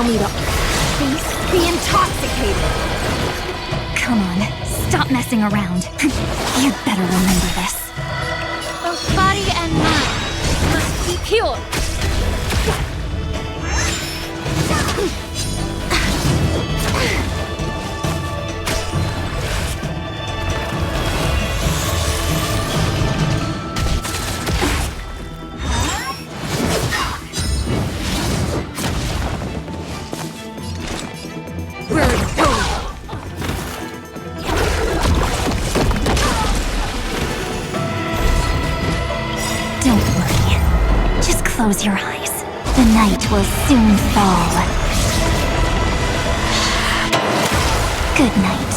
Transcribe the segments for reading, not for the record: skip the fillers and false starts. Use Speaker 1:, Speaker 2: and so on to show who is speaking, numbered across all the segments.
Speaker 1: me to be intoxicated.
Speaker 2: Come on, stop messing around. You'd better remember this.
Speaker 1: Both body and mind must be pure.
Speaker 2: Close your eyes. The night will soon fall. Good night.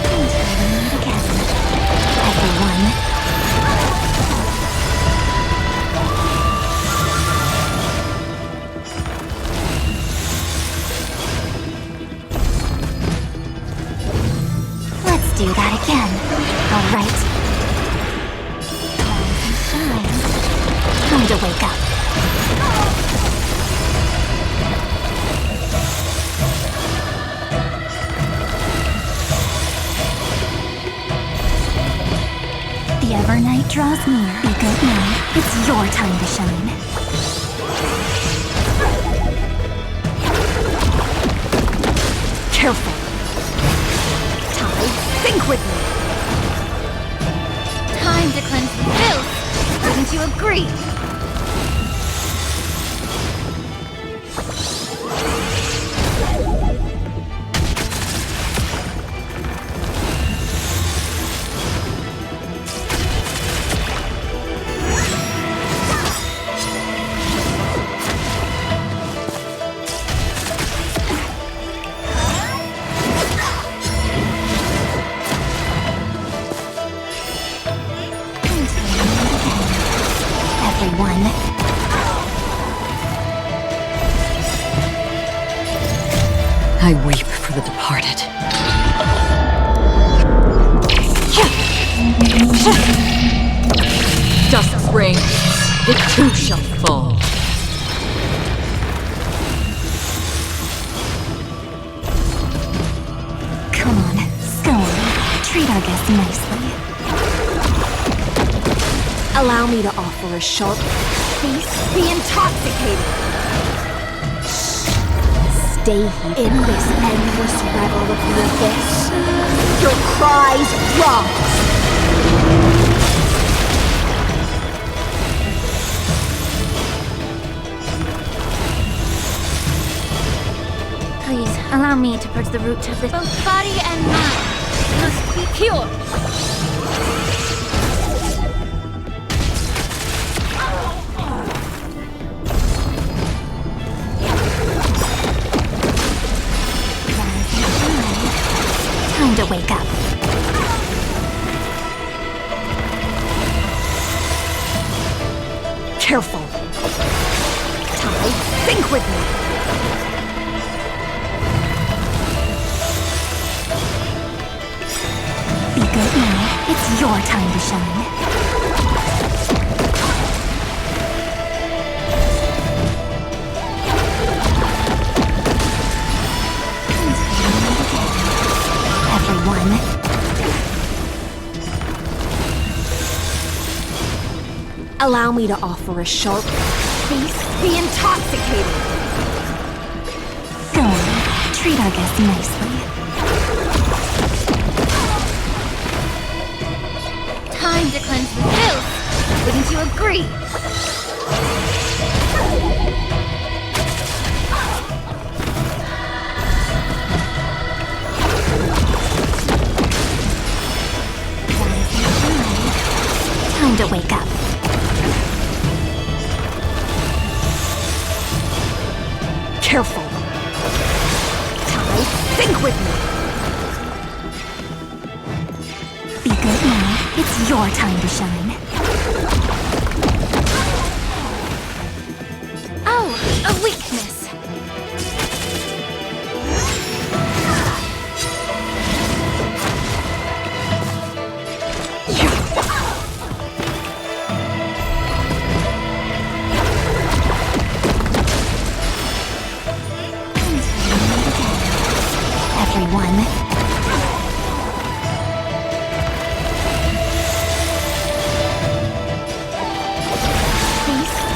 Speaker 2: Until we meet again, everyone. Do that again. All right. Rise and shine. Time to wake up. The Evernight draws near. Be good now. It's your time to shine.
Speaker 1: Careful. Think with me! Time to cleanse the filth! Wouldn't you agree?
Speaker 2: Everyone.
Speaker 3: I weep for the departed. Dusk reigns, it too shall fall.
Speaker 2: Come on, Scone. Treat our guests nicely.
Speaker 1: Allow me to offer a sharp feast. Be intoxicated. Stay here in this endless revel of the abyss. Your cries rise.
Speaker 2: Please, allow me to purge the root of this.
Speaker 1: Both body and mind must be pure.
Speaker 2: Time to wake up.
Speaker 1: Careful. Tide, think with me.
Speaker 2: Be good now. It's your time to shine. Everyone.
Speaker 1: Allow me to offer a sharp feast. Be intoxicated.
Speaker 2: Go on, treat our guests nicely.
Speaker 1: Time to cleanse the filth. Wouldn't you agree?
Speaker 2: Time to wake up.
Speaker 1: Careful. Tide, think with me.
Speaker 2: Be good now. It's your time to shine.
Speaker 1: Oh, a weakness.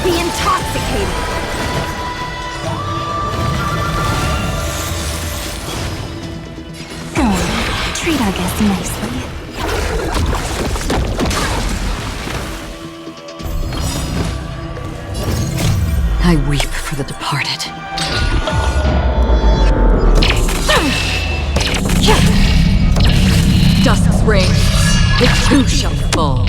Speaker 1: Be intoxicated!
Speaker 2: Go on, treat our guests nicely.
Speaker 3: I weep for the departed. Dusk's reign, it too shall fall.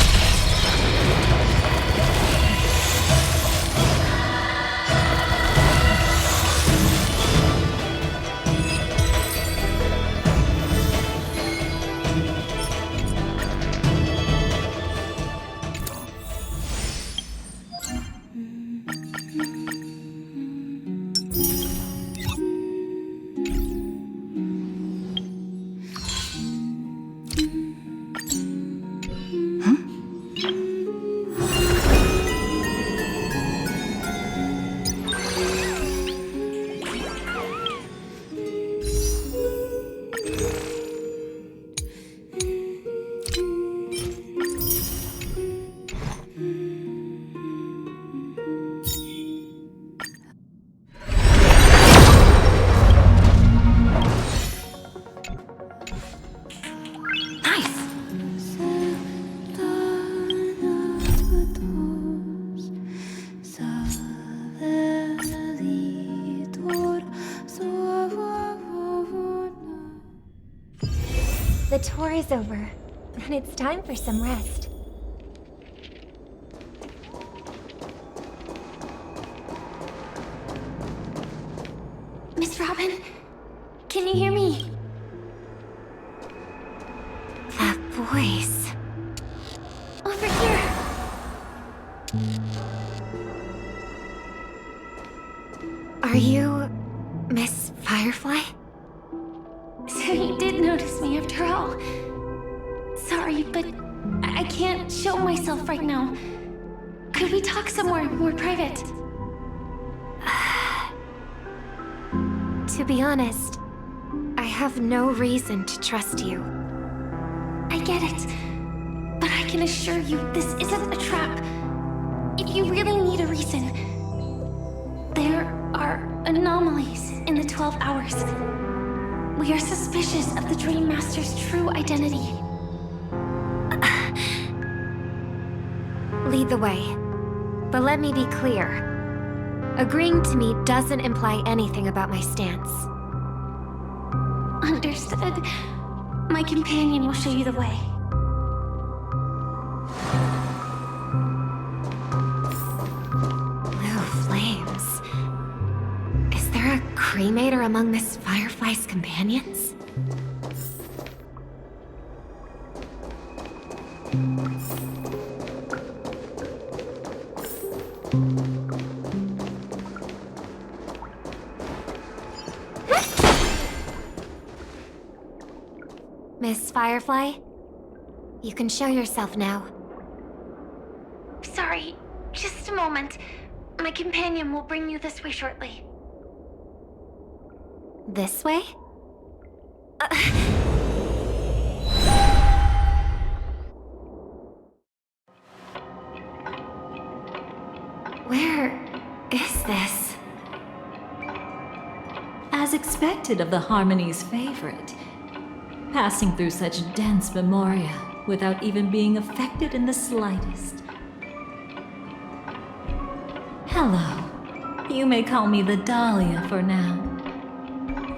Speaker 4: The tour is over, and it's time for some rest. Miss Robin, can you hear me? That voice. Over here. Are you Miss Firefly? So you did notice me after all. Sorry, but I can't show myself right now. Could we talk somewhere more private? To be honest, I have no reason to trust you. I get it, but I can assure you this isn't a trap. If you really need a reason, there are anomalies in the 12 hours. We are suspicious of the Dream Master's true identity. Lead the way. But let me be clear. Agreeing to me doesn't imply anything about my stance. Understood. My companion will show you the way. Blue flames. Is there a cremator among Miss Firefly's companions? Miss Firefly, you can show yourself now. Sorry, just a moment. My companion will bring you this way shortly. This way? Where is this?
Speaker 5: As expected of the Harmony's favorite, passing through such dense memoria without even being affected in the slightest. Hello. You may call me the Daliha for now.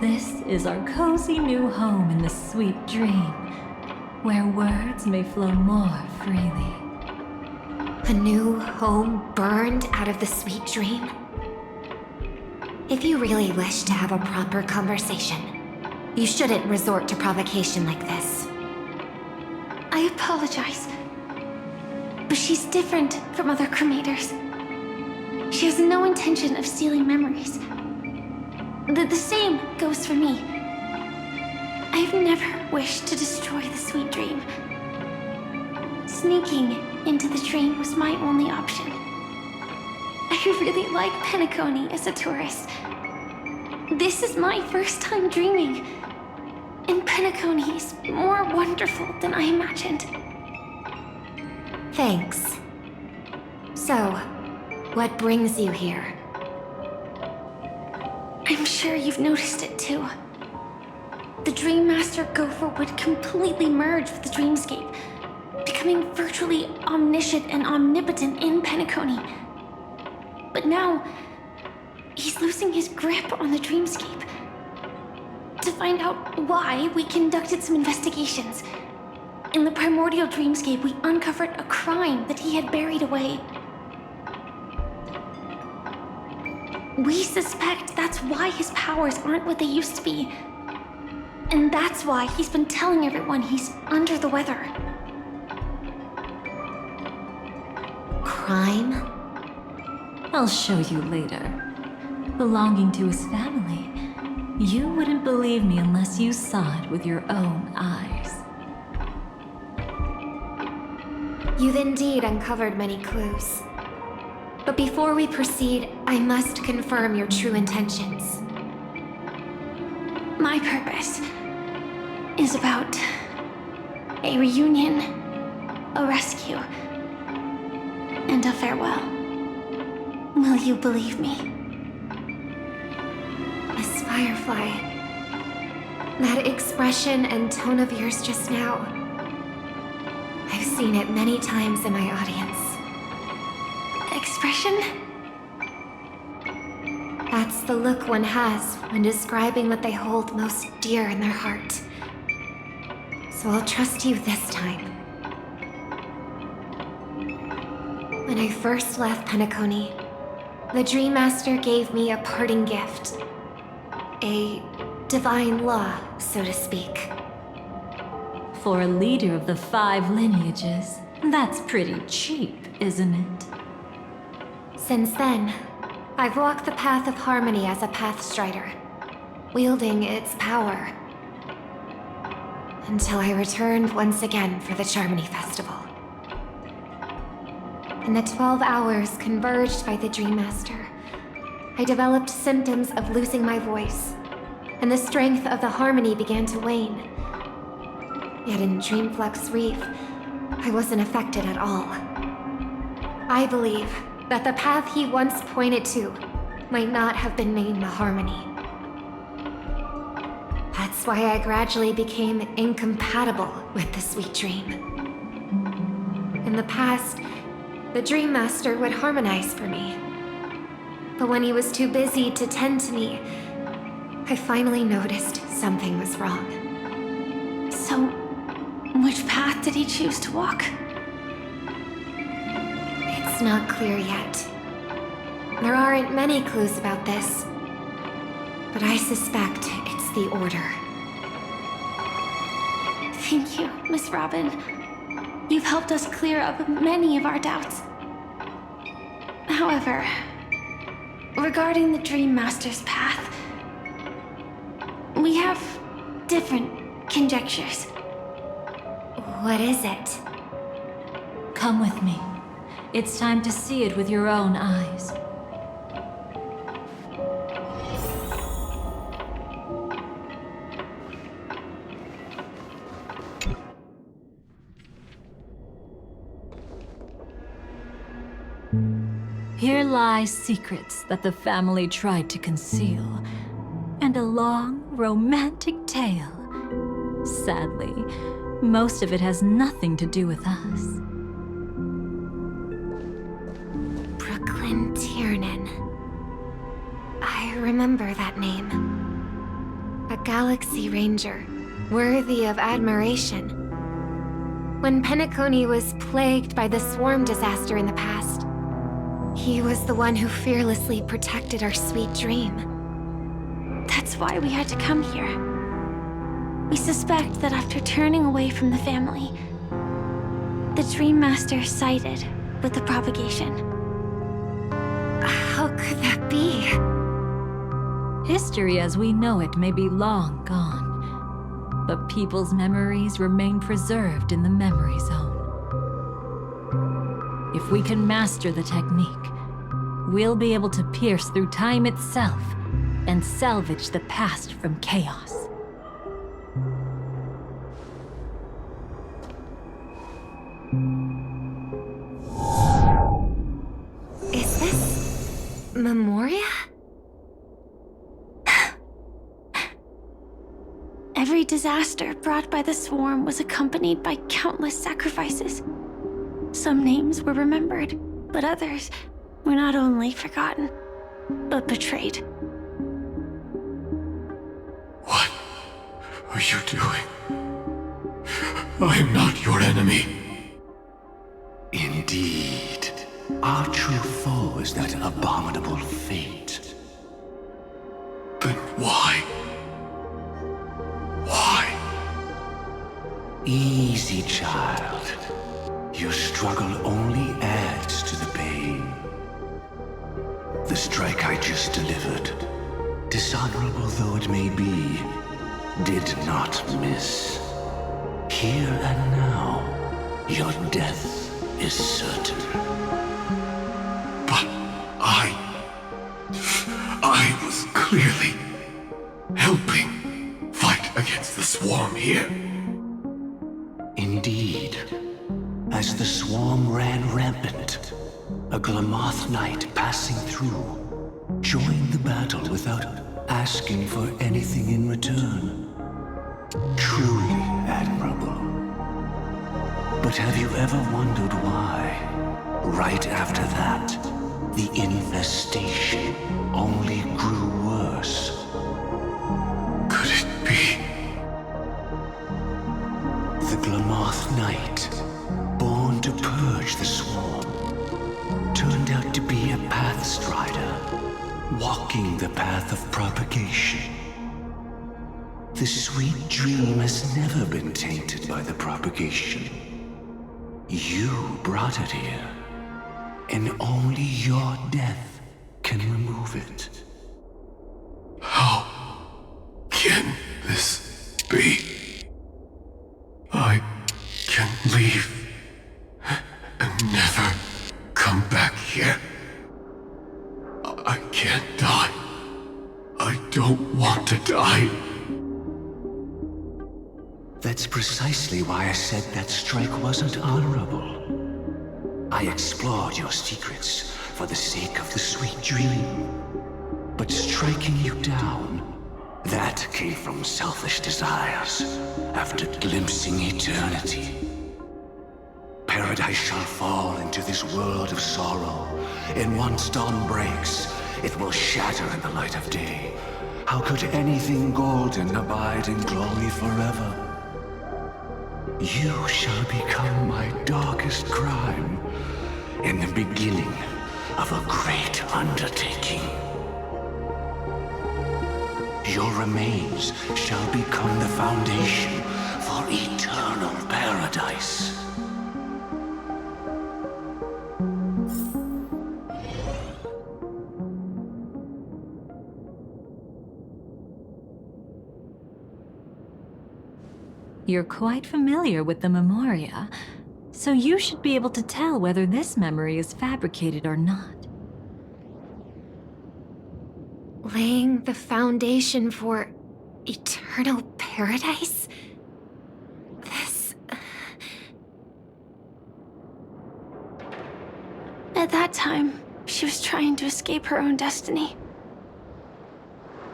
Speaker 5: This is our cozy new home in the sweet dream, where words may flow more freely.
Speaker 4: A new home burned out of the sweet dream? If you really wish to have a proper conversation, you shouldn't resort to provocation like this. I apologize. But she's different from other cremators. She has no intention of stealing memories. The same goes for me. I've never wished to destroy the sweet dream. Sneaking into the dream was my only option. I really like Penacony as a tourist. This is my first time dreaming. And Penacony is more wonderful than I imagined. Thanks. So, What brings you here?
Speaker 6: I'm sure you've noticed it too. The Dream Master Gopher would completely merge with the dreamscape, becoming virtually omniscient and omnipotent in Penacony. But now, he's losing his grip on the dreamscape. To find out why, we conducted some investigations. In the primordial dreamscape, we uncovered a crime that he had buried away. We suspect that's why his powers aren't what they used to be. And that's why he's been telling everyone he's under the weather.
Speaker 4: Crime?
Speaker 5: I'll show you later. Belonging to his family. You wouldn't believe me unless you saw it with your own eyes.
Speaker 4: You've indeed uncovered many clues. But before we proceed, I must confirm your true intentions.
Speaker 6: My purpose is about a reunion, a rescue, and a farewell. Will you believe me?
Speaker 4: Miss Firefly, that expression and tone of yours just now, I've seen it many times in my audience.
Speaker 6: Expression?
Speaker 4: That's the look one has when describing what they hold most dear in their heart. So I'll trust you this time. When I first left Penacony, the Dream Master gave me a parting gift. A divine law, so to speak.
Speaker 5: For a leader of the 5 lineages, that's pretty cheap, isn't it?
Speaker 4: Since then, I've walked the path of harmony as a Pathstrider, wielding its power. Until I returned once again for the Charmony Festival. In the 12 hours converged by the Dream Master, I developed symptoms of losing my voice, and the strength of the harmony began to wane. Yet in Dreamflux Reef, I wasn't affected at all. I believe that the path he once pointed to might not have been named the Harmony. That's why I gradually became incompatible with the sweet dream. In the past, the Dream Master would harmonize for me. But when he was too busy to tend to me, I finally noticed something was wrong.
Speaker 6: So, which path did he choose to walk?
Speaker 4: It's not clear yet. There aren't many clues about this, but I suspect it's the Order.
Speaker 6: Thank you, Miss Robin. You've helped us clear up many of our doubts. However, regarding the Dream Master's path, we have different conjectures.
Speaker 4: What is it?
Speaker 5: Come with me. It's time to see it with your own eyes. Here lie secrets that the family tried to conceal, and a long, romantic tale. Sadly, most of it has nothing to do with us.
Speaker 4: Brooklyn Tiernan. I remember that name. A Galaxy Ranger, worthy of admiration. When Penacony was plagued by the swarm disaster in the past, he was the one who fearlessly protected our sweet dream.
Speaker 6: That's why we had to come here. We suspect that after turning away from the family, the Dream Master sided with the propagation.
Speaker 4: How could that be?
Speaker 5: History as we know it may be long gone, but people's memories remain preserved in the memory zone. If we can master the technique, we'll be able to pierce through time itself and salvage the past from chaos.
Speaker 4: Is this Memoria?
Speaker 6: Every disaster brought by the swarm was accompanied by countless sacrifices. Some names were remembered, but others were not only forgotten, but betrayed.
Speaker 7: What are you doing? I am not your enemy.
Speaker 8: Indeed. Our true foe is that abominable fate.
Speaker 7: Then why? Why?
Speaker 8: Easy, child. Your struggle only adds to the pain. The strike I just delivered, dishonorable though it may be, did not miss. Here and now, your death is certain.
Speaker 7: But I was clearly helping fight against the swarm here.
Speaker 8: Indeed. As the swarm ran rampant, a Glamoth knight passing through joined the battle without asking for anything in return. Truly admirable. But have you ever wondered why, right after that, the infestation only grew worse?
Speaker 7: Could it be?
Speaker 8: The Glamoth Knight, born to purge the swarm, turned out to be a pathstrider, walking the path of propagation. The sweet dream has never been tainted by the propagation. You brought it here, and only your death can remove it.
Speaker 7: How can this be? I can leave and never come back here. I can't die. I don't want to die.
Speaker 8: That's precisely why I said that strike wasn't honorable. I explored your secrets for the sake of the sweet dream. But striking you down, that came from selfish desires after glimpsing eternity. Paradise shall fall into this world of sorrow, and once dawn breaks, it will shatter in the light of day. How could anything golden abide in glory forever? You shall become my darkest crime, and the beginning of a great undertaking. Your remains shall become the foundation for eternal paradise.
Speaker 5: You're quite familiar with the Memoria, so you should be able to tell whether this memory is fabricated or not.
Speaker 4: Laying the foundation for eternal paradise? This...
Speaker 6: At that time, she was trying to escape her own destiny.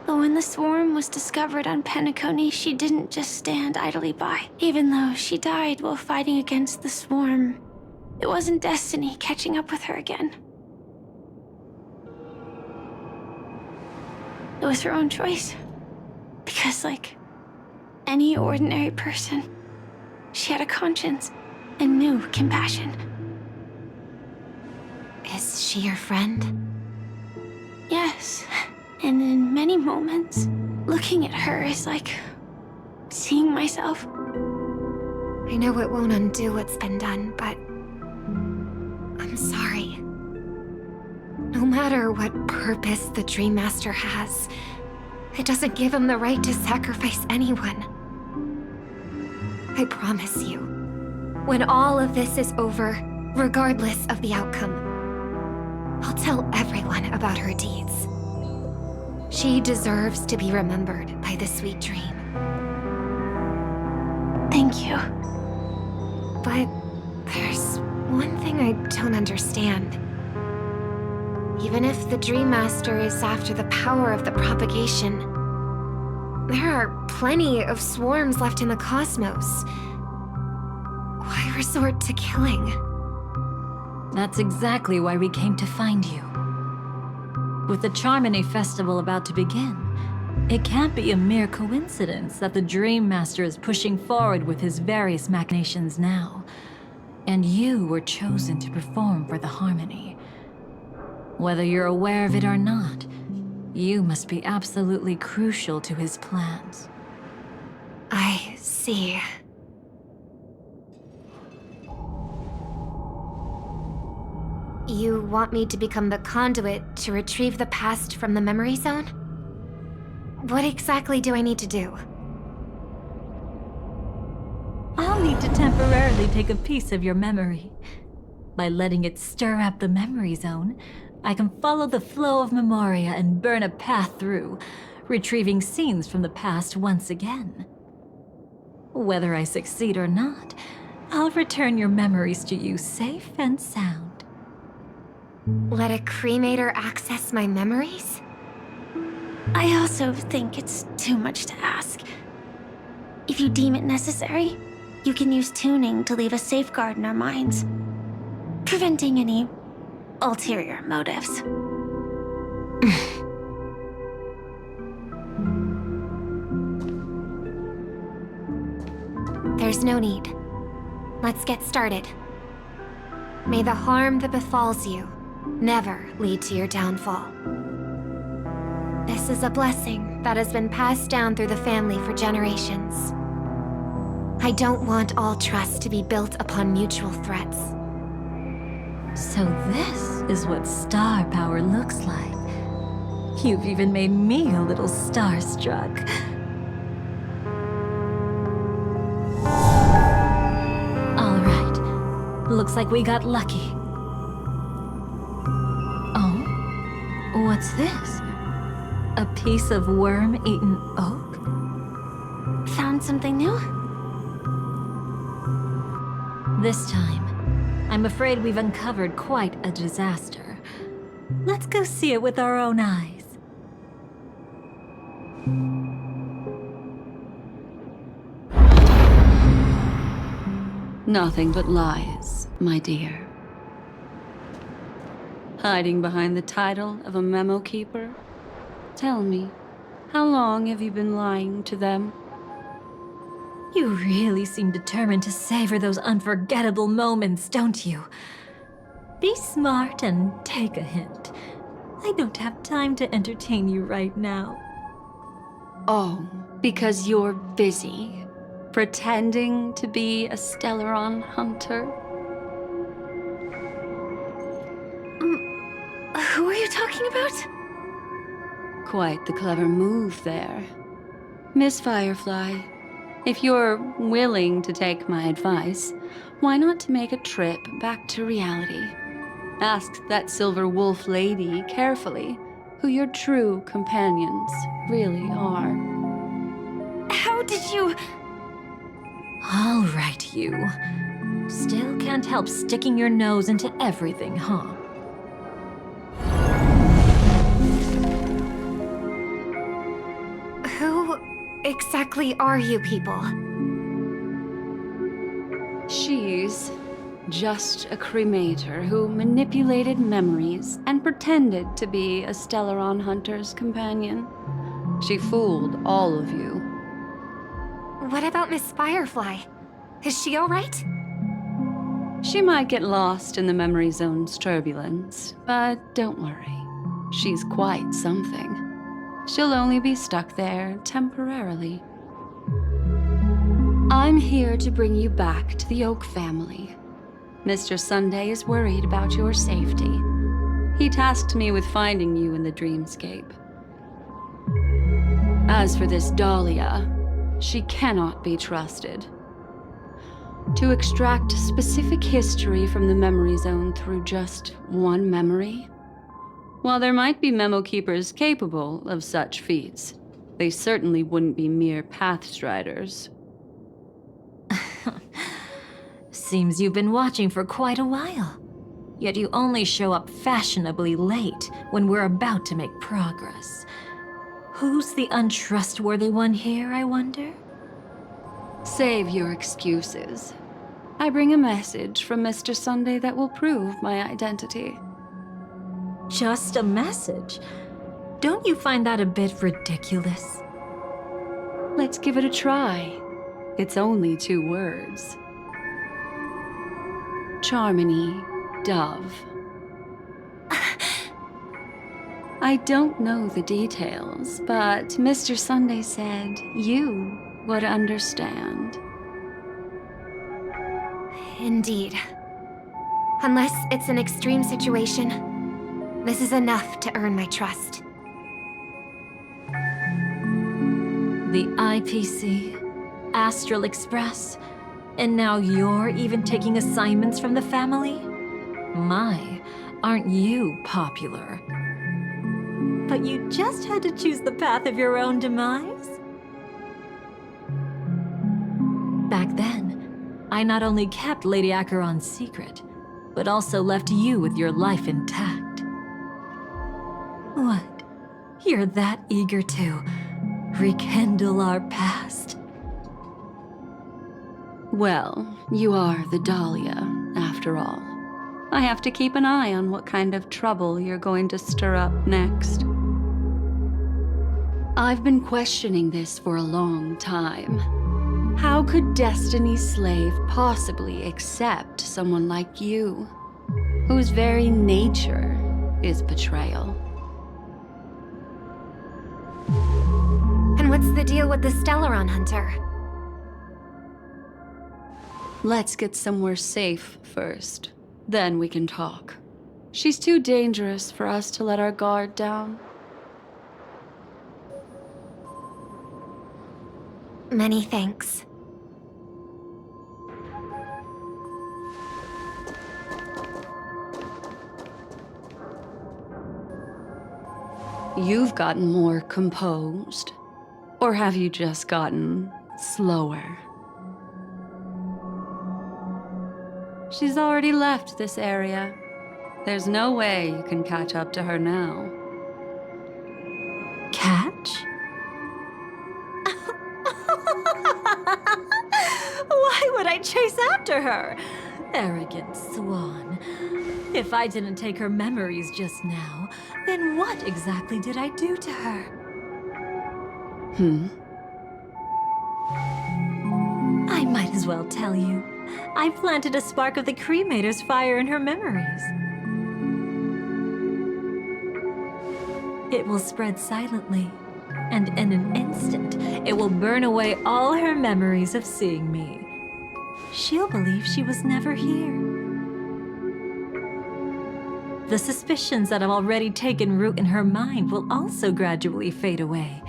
Speaker 6: But when the swarm was discovered on Penacony, she didn't just stand idly by. Even though she died while fighting against the swarm, it wasn't destiny catching up with her again. It was her own choice. Because, like any ordinary person, she had a conscience and knew compassion.
Speaker 4: Is she your friend?
Speaker 6: Yes. And in many moments, looking at her is like seeing myself.
Speaker 4: I know it won't undo what's been done, but I'm sorry. No matter what purpose the Dream Master has, it doesn't give him the right to sacrifice anyone. I promise you, when all of this is over, regardless of the outcome, I'll tell everyone about her deeds. She deserves to be remembered by the sweet dream.
Speaker 6: Thank you.
Speaker 4: But there's one thing I don't understand. Even if the Dream Master is after the power of the propagation, there are plenty of swarms left in the cosmos. Why resort to killing?
Speaker 5: That's exactly why we came to find you. With the Charmony Festival about to begin, it can't be a mere coincidence that the Dream Master is pushing forward with his various machinations now. And you were chosen to perform for the Harmony. Whether you're aware of it or not, you must be absolutely crucial to his plans.
Speaker 4: I see. You want me to become the conduit to retrieve the past from the memory zone? What exactly do I need to do?
Speaker 5: I'll need to temporarily take a piece of your memory. By letting it stir up the memory zone, I can follow the flow of memoria and burn a path through, retrieving scenes from the past once again. Whether I succeed or not, I'll return your memories to you safe and sound.
Speaker 4: Let a cremator access my memories?
Speaker 6: I also think it's too much to ask. If you deem it necessary, you can use tuning to leave a safeguard in our minds, preventing any ulterior motives.
Speaker 4: There's no need. Let's get started. May the harm that befalls you never lead to your downfall. This is a blessing that has been passed down through the family for generations. I don't want all trust to be built upon mutual threats.
Speaker 5: So this is what star power looks like. You've even made me a little starstruck. All right, looks like we got lucky. Oh, what's this? A piece of worm-eaten oak?
Speaker 6: Found something new?
Speaker 5: This time, I'm afraid we've uncovered quite a disaster. Let's go see it with our own eyes.
Speaker 3: Nothing but lies, my dear. Hiding behind the title of a memo keeper? Tell me, how long have you been lying to them?
Speaker 5: You really seem determined to savor those unforgettable moments, don't you? Be smart and take a hint. I don't have time to entertain you right now.
Speaker 3: Oh, because you're busy, pretending to be a Stellaron hunter?
Speaker 6: Who are you talking about?
Speaker 3: Quite the clever move there. Miss Firefly, if you're willing to take my advice, why not make a trip back to reality? Ask that Silver Wolf lady carefully who your true companions really are.
Speaker 6: How did you...
Speaker 5: All right, you. Still can't help sticking your nose into everything, huh?
Speaker 4: Who exactly are you people?
Speaker 3: She's just a cremator who manipulated memories and pretended to be a Stellaron hunter's companion. She fooled all of you.
Speaker 4: What about Miss Firefly? Is she alright?
Speaker 3: She might get lost in the memory zone's turbulence, but don't worry. She's quite something. She'll only be stuck there temporarily. I'm here to bring you back to the Oak family. Mr. Sunday is worried about your safety. He tasked me with finding you in the dreamscape. As for this Daliha, she cannot be trusted. To extract specific history from the memory zone through just one memory? While there might be memo keepers capable of such feats, they certainly wouldn't be mere pathstriders.
Speaker 5: Seems you've been watching for quite a while. Yet you only show up fashionably late when we're about to make progress. Who's the untrustworthy one here, I wonder?
Speaker 3: Save your excuses. I bring a message from Mr. Sunday that will prove my identity.
Speaker 5: Just a message? Don't you find that a bit ridiculous?
Speaker 3: Let's give it a try. It's only 2 words. Charmony, Dove. I don't know the details, but Mr. Sunday said you would understand.
Speaker 4: Indeed. Unless it's an extreme situation, this is enough to earn my trust.
Speaker 5: The IPC, Astral Express, and now you're even taking assignments from the family? My, aren't you popular? But you just had to choose the path of your own demise? Back then, I not only kept Lady Acheron's secret, but also left you with your life intact. What? You're that eager to rekindle our past?
Speaker 3: Well, you are the Daliha, after all. I have to keep an eye on what kind of trouble you're going to stir up next. I've been questioning this for a long time. How could Destiny's slave possibly accept someone like you, whose very nature is betrayal?
Speaker 4: And what's the deal with the Stellaron Hunter?
Speaker 3: Let's get somewhere safe first. Then we can talk. She's too dangerous for us to let our guard down.
Speaker 4: Many thanks.
Speaker 3: You've gotten more composed. Or have you just gotten slower? She's already left this area. There's no way you can catch up to her now.
Speaker 5: Catch? Why would I chase after her? Arrogant swan. If I didn't take her memories just now, then what exactly did I do to her? I might as well tell you. I planted a spark of the cremator's fire in her memories. It will spread silently, and in an instant, it will burn away all her memories of seeing me. She'll believe she was never here. The suspicions that have already taken root in her mind will also gradually fade away.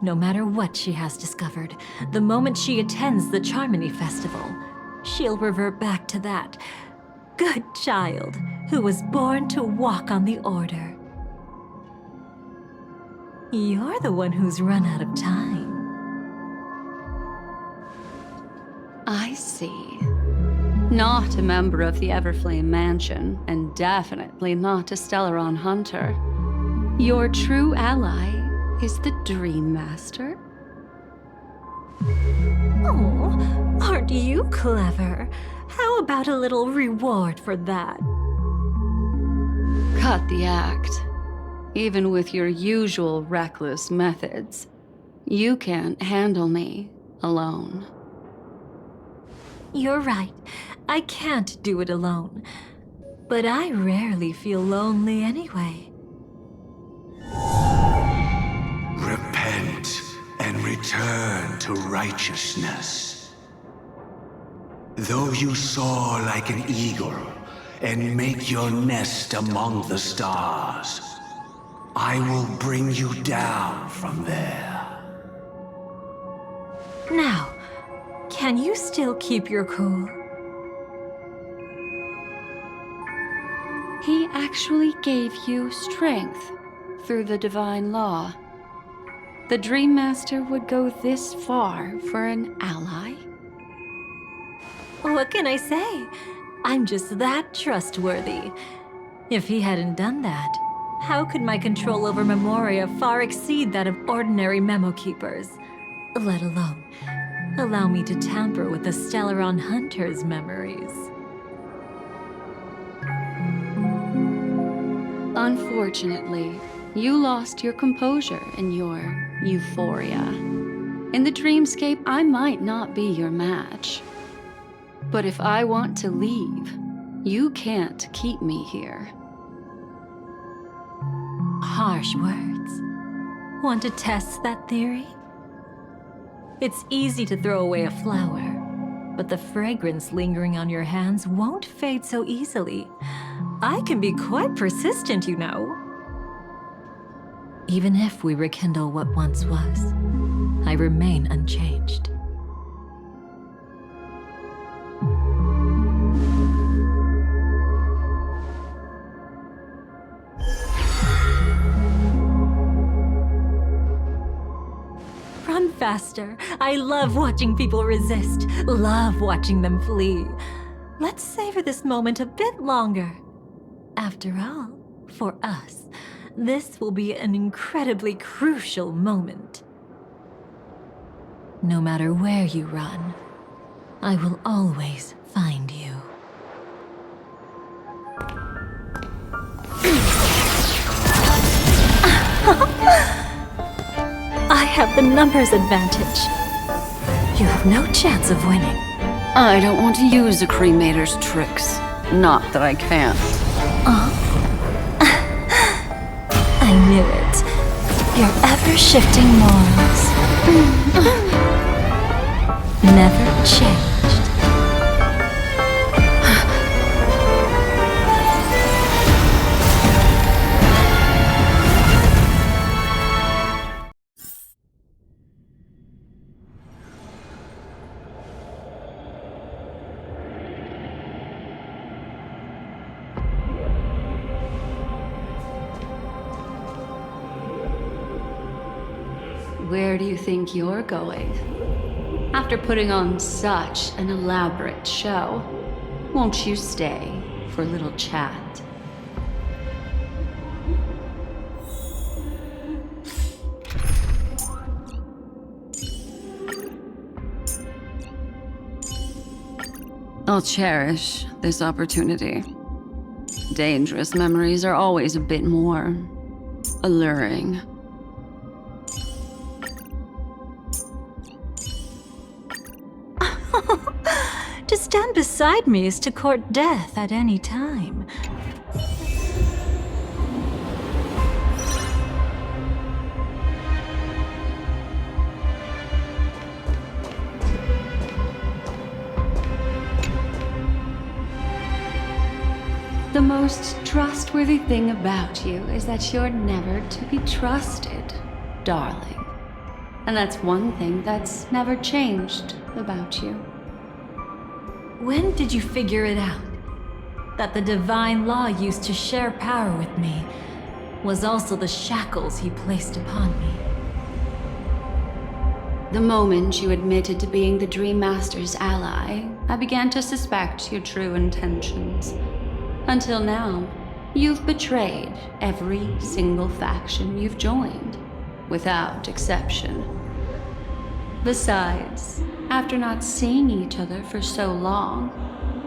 Speaker 5: No matter what she has discovered, the moment she attends the Charmony Festival, she'll revert back to that good child who was born to walk on the Order. You're the one who's run out of time.
Speaker 3: I see. Not a member of the Everflame Mansion, and definitely not a Stellaron Hunter. Your true ally is the Dream Master.
Speaker 5: Oh, aren't you clever? How about a little reward for that?
Speaker 3: Cut the act. Even with your usual reckless methods, you can't handle me alone.
Speaker 5: You're right. I can't do it alone. But I rarely feel lonely anyway.
Speaker 8: Repent and return to righteousness. Though you soar like an eagle and make your nest among the stars, I will bring you down from there.
Speaker 5: Now, can you still keep your cool?
Speaker 3: He actually gave you strength through the divine law. The Dream Master would go this far for an ally?
Speaker 5: What can I say? I'm just that trustworthy. If he hadn't done that, how could my control over Memoria far exceed that of ordinary memo keepers? Let alone allow me to tamper with the Stellaron Hunter's memories.
Speaker 3: Unfortunately, you lost your composure in your euphoria. In the dreamscape, I might not be your match. But if I want to leave, you can't keep me here.
Speaker 5: Harsh words. Want to test that theory? It's easy to throw away a flower, but the fragrance lingering on your hands won't fade so easily. I can be quite persistent, you know. Even if we rekindle what once was, I remain unchanged. Run faster. I love watching people resist, love watching them flee. Let's savor this moment a bit longer. After all, for us, this will be an incredibly crucial moment. No matter where you run, I will always find you. I have the numbers advantage. You have no chance of winning.
Speaker 3: I don't want to use the cremator's tricks. Not that I can't.
Speaker 5: I knew it. Your ever-shifting morals. Never changed.
Speaker 3: Where do you think you're going? After putting on such an elaborate show, won't you stay for a little chat? I'll cherish this opportunity. Dangerous memories are always a bit more alluring.
Speaker 5: To stand beside me is to court death at any time.
Speaker 3: The most trustworthy thing about you is that you're never to be trusted, darling. And that's one thing that's never changed about you.
Speaker 5: When did you figure it out? That the divine law used to share power with me was also the shackles he placed upon me.
Speaker 3: The moment you admitted to being the Dream Master's ally, I began to suspect your true intentions. Until now, you've betrayed every single faction you've joined, without exception. Besides, after not seeing each other for so long,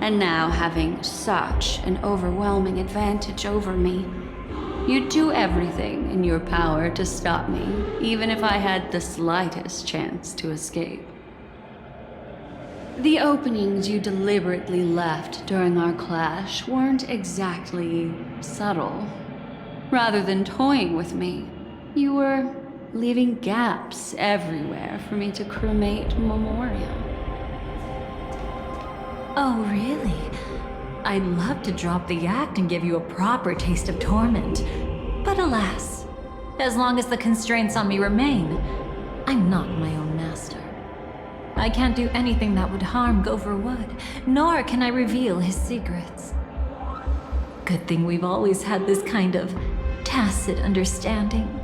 Speaker 3: and now having such an overwhelming advantage over me, you'd do everything in your power to stop me, even if I had the slightest chance to escape. The openings you deliberately left during our clash weren't exactly subtle. Rather than toying with me, you were leaving gaps everywhere for me to cremate Memoria.
Speaker 5: Oh, really? I'd love to drop the act and give you a proper taste of torment. But alas, as long as the constraints on me remain, I'm not my own master. I can't do anything that would harm Gopher Wood, nor can I reveal his secrets. Good thing we've always had this kind of tacit understanding,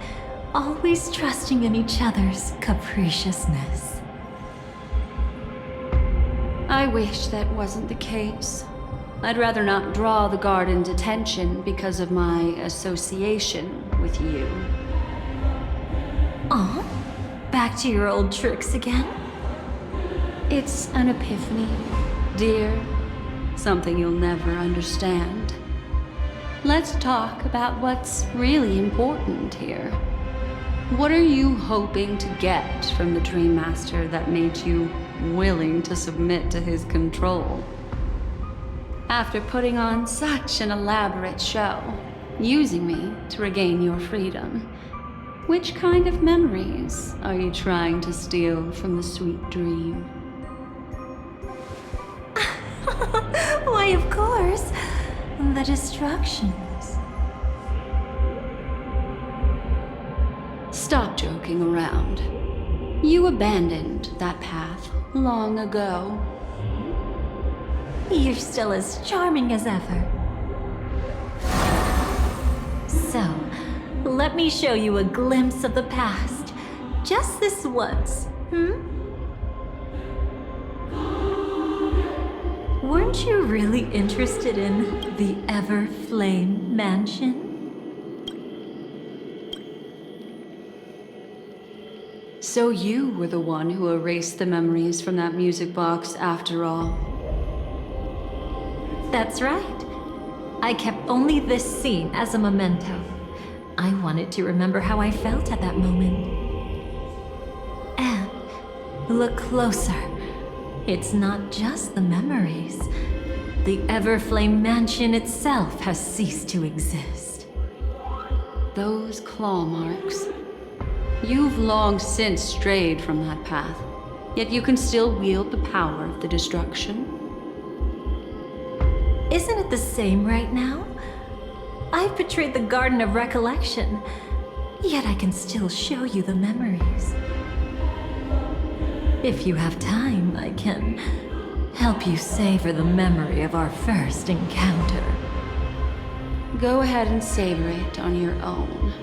Speaker 5: always trusting in each other's capriciousness.
Speaker 3: I wish that wasn't the case. I'd rather not draw the garden's attention because of my association with you.
Speaker 5: Aw, back to your old tricks again?
Speaker 3: It's an epiphany, dear. Something you'll never understand. Let's talk about what's really important here. What are you hoping to get from the Dream Master that made you willing to submit to his control? After putting on such an elaborate show, using me to regain your freedom, which kind of memories are you trying to steal from the sweet dream?
Speaker 5: Why, of course, the destructions.
Speaker 3: Stop joking around. You abandoned that path long ago.
Speaker 5: You're still as charming as ever. So, let me show you a glimpse of the past. Just this once, Weren't you really interested in the Everflame Mansion?
Speaker 3: So you were the one who erased the memories from that music box after all.
Speaker 5: That's right. I kept only this scene as a memento. I wanted to remember how I felt at that moment. And look closer. It's not just the memories. The Everflame Mansion itself has ceased to exist.
Speaker 3: Those claw marks. You've long since strayed from that path, yet you can still wield the power of the destruction.
Speaker 5: Isn't it the same right now? I've betrayed the Garden of Recollection, yet I can still show you the memories. If you have time, I can help you savor the memory of our first encounter.
Speaker 3: Go ahead and savor it on your own.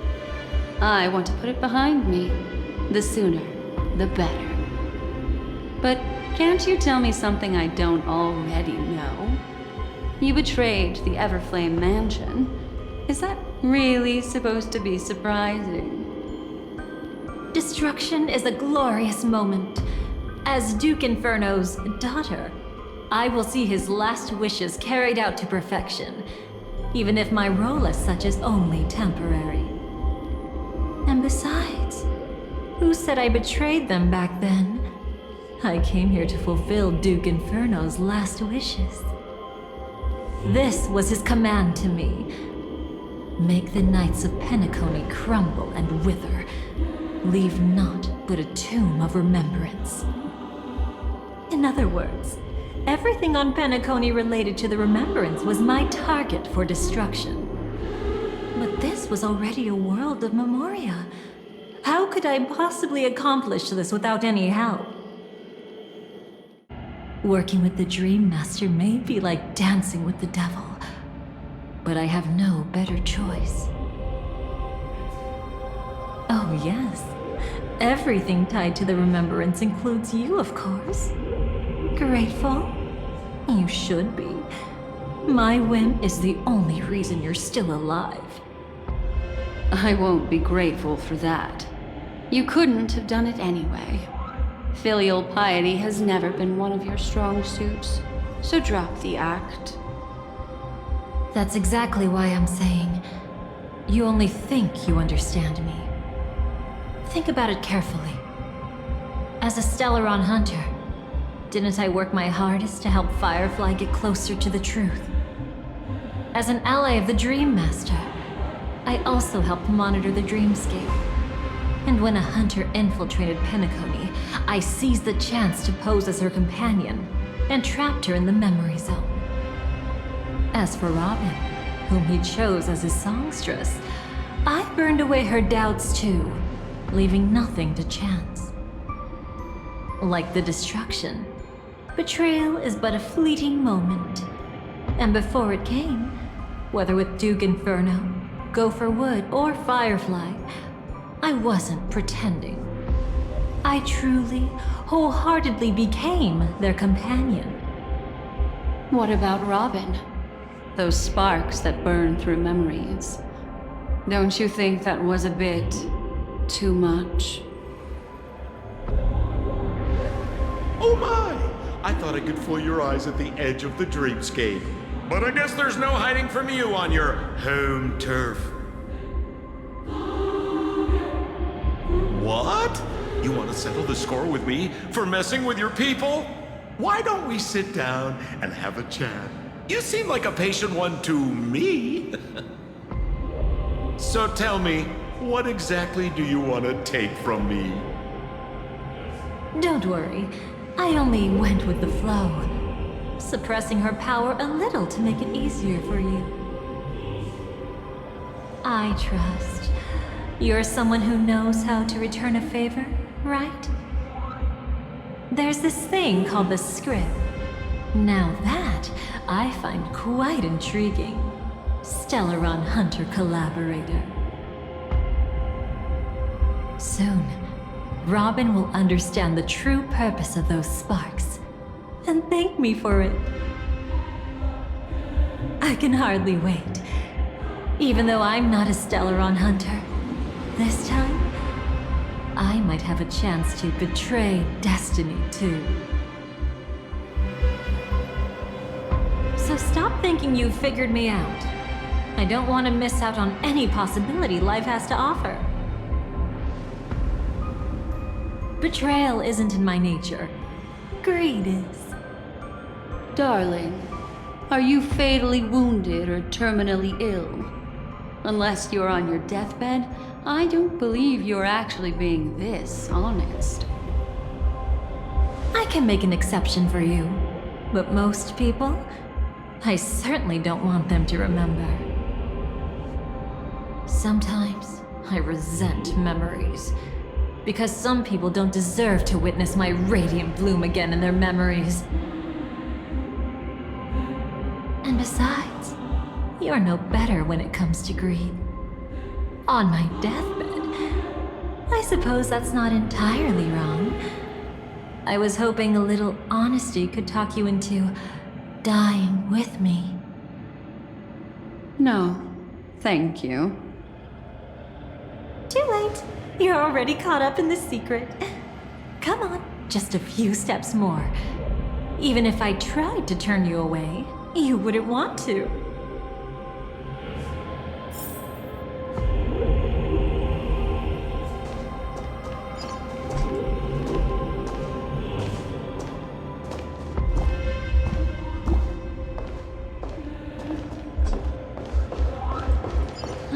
Speaker 3: I want to put it behind me. The sooner, the better. But can't you tell me something I don't already know? You betrayed the Everflame Mansion. Is that really supposed to be surprising?
Speaker 5: Destruction is a glorious moment. As Duke Inferno's daughter, I will see his last wishes carried out to perfection, even if my role as such is only temporary. And besides, who said I betrayed them back then? I came here to fulfill Duke Inferno's last wishes. This was his command to me. Make the Knights of Penacony crumble and wither. Leave naught but a tomb of remembrance. In other words, everything on Penacony related to the remembrance was my target for destruction. But this was already a world of memoria. How could I possibly accomplish this without any help? Working with the Dream Master may be like dancing with the devil, but I have no better choice. Oh yes, everything tied to the remembrance includes you, of course. Grateful? You should be. My whim is the only reason you're still alive.
Speaker 3: I won't be grateful for that. You couldn't have done it anyway. Filial piety has never been one of your strong suits, so drop the act.
Speaker 5: That's exactly why I'm saying, you only think you understand me. Think about it carefully. As a Stellaron hunter, didn't I work my hardest to help Firefly get closer to the truth? As an ally of the Dream Master, I also helped monitor the dreamscape. And when a hunter infiltrated Penacony, I seized the chance to pose as her companion and trapped her in the memory zone. As for Robin, whom he chose as his songstress, I burned away her doubts too, leaving nothing to chance. Like the destruction, betrayal is but a fleeting moment. And before it came, whether with Duke Inferno, Gopher Wood, or Firefly, I wasn't pretending. I truly, wholeheartedly became their companion.
Speaker 3: What about Robin? Those sparks that burn through memories. Don't you think that was a bit too much?
Speaker 9: Oh my! I thought I could fool your eyes at the edge of the dreamscape. But I guess there's no hiding from you on your home turf. What? You want to settle the score with me for messing with your people? Why don't we sit down and have a chat? You seem like a patient one to me. So tell me, what exactly do you want to take from me?
Speaker 5: Don't worry. I only went with the flow, suppressing her power a little to make it easier for you. I trust. You're someone who knows how to return a favor, right? There's this thing called the script. Now that I find quite intriguing. Stellaron Hunter collaborator. Soon, Robin will understand the true purpose of those sparks, and thank me for it. I can hardly wait. Even though I'm not a Stellaron Hunter, this time, I might have a chance to betray destiny too. So stop thinking you've figured me out. I don't want to miss out on any possibility life has to offer. Betrayal isn't in my nature. Greed is.
Speaker 3: Darling, are you fatally wounded or terminally ill? Unless you're on your deathbed, I don't believe you're actually being this honest.
Speaker 5: I can make an exception for you, but most people, I certainly don't want them to remember. Sometimes I resent memories, because some people don't deserve to witness my radiant bloom again in their memories. And besides, you're no better when it comes to greed. On my deathbed, I suppose that's not entirely wrong. I was hoping a little honesty could talk you into dying with me.
Speaker 3: No, thank you.
Speaker 5: Too late. You're already caught up in the secret. Come on, just a few steps more. Even if I tried to turn you away, you wouldn't want to.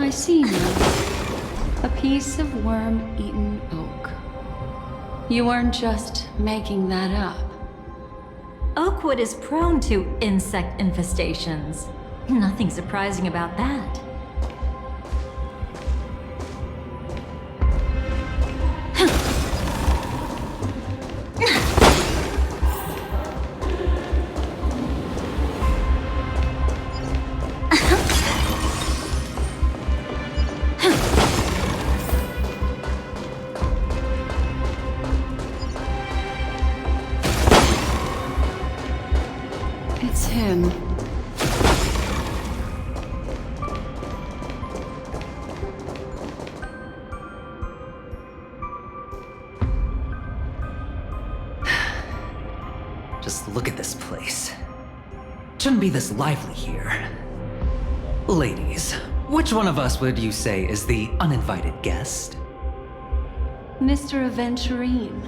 Speaker 3: I see now. A piece of worm-eaten oak. You weren't just making that up.
Speaker 5: Oakwood is prone to insect infestations. Nothing surprising about that.
Speaker 3: It's him.
Speaker 10: Just look at this place. Shouldn't be this lively here. Ladies, which one of us would you say is the uninvited guest?
Speaker 3: Mr. Aventurine,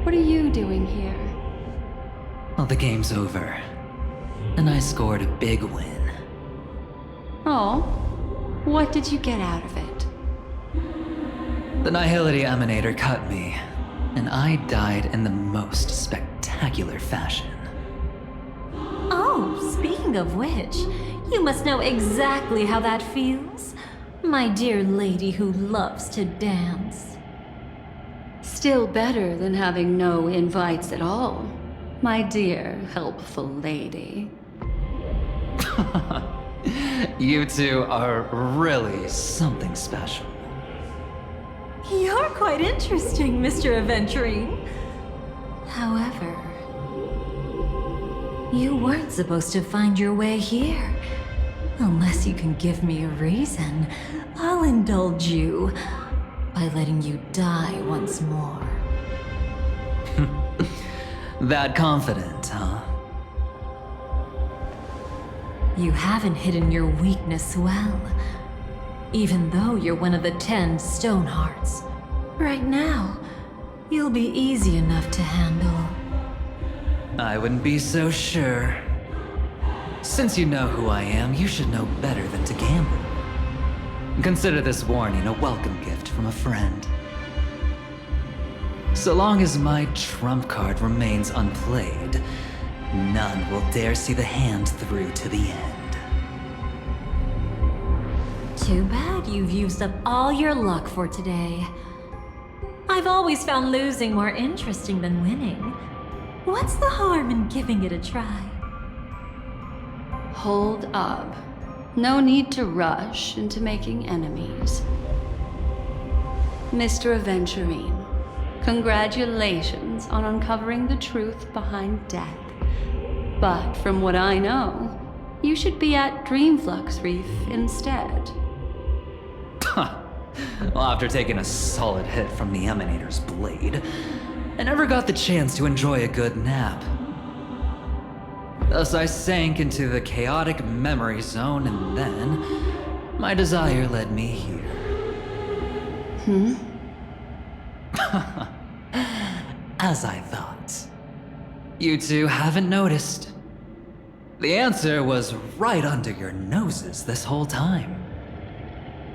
Speaker 3: what are you doing here?
Speaker 10: Well, the game's over. And I scored a big win.
Speaker 3: Oh, what did you get out of it?
Speaker 10: The Nihility Emanator cut me, and I died in the most spectacular fashion.
Speaker 5: Oh, speaking of which, you must know exactly how that feels. My dear lady who loves to dance.
Speaker 3: Still better than having no invites at all, my dear helpful lady.
Speaker 10: You two are really something special.
Speaker 5: You're quite interesting, Mr. Aventurine. However, You weren't supposed to find your way here. Unless you can give me a reason, I'll indulge you by letting you die once more.
Speaker 10: That confident, huh?
Speaker 5: You haven't hidden your weakness well, even though you're one of the 10 Stonehearts. Right now, you'll be easy enough to handle.
Speaker 10: I wouldn't be so sure. Since you know who I am, you should know better than to gamble. Consider this warning a welcome gift from a friend. So long as my trump card remains unplayed, none will dare see the hand through to the end.
Speaker 5: Too bad you've used up all your luck for today. I've always found losing more interesting than winning. What's the harm in giving it a try?
Speaker 3: Hold up. No need to rush into making enemies. Mr. Aventurine, congratulations on uncovering the truth behind death. But from what I know, you should be at Dreamflux Reef instead.
Speaker 10: Well, after taking a solid hit from the Emanator's blade, I never got the chance to enjoy a good nap. Thus I sank into the chaotic memory zone, and then my desire led me here. As I thought. You two haven't noticed. The answer was right under your noses this whole time.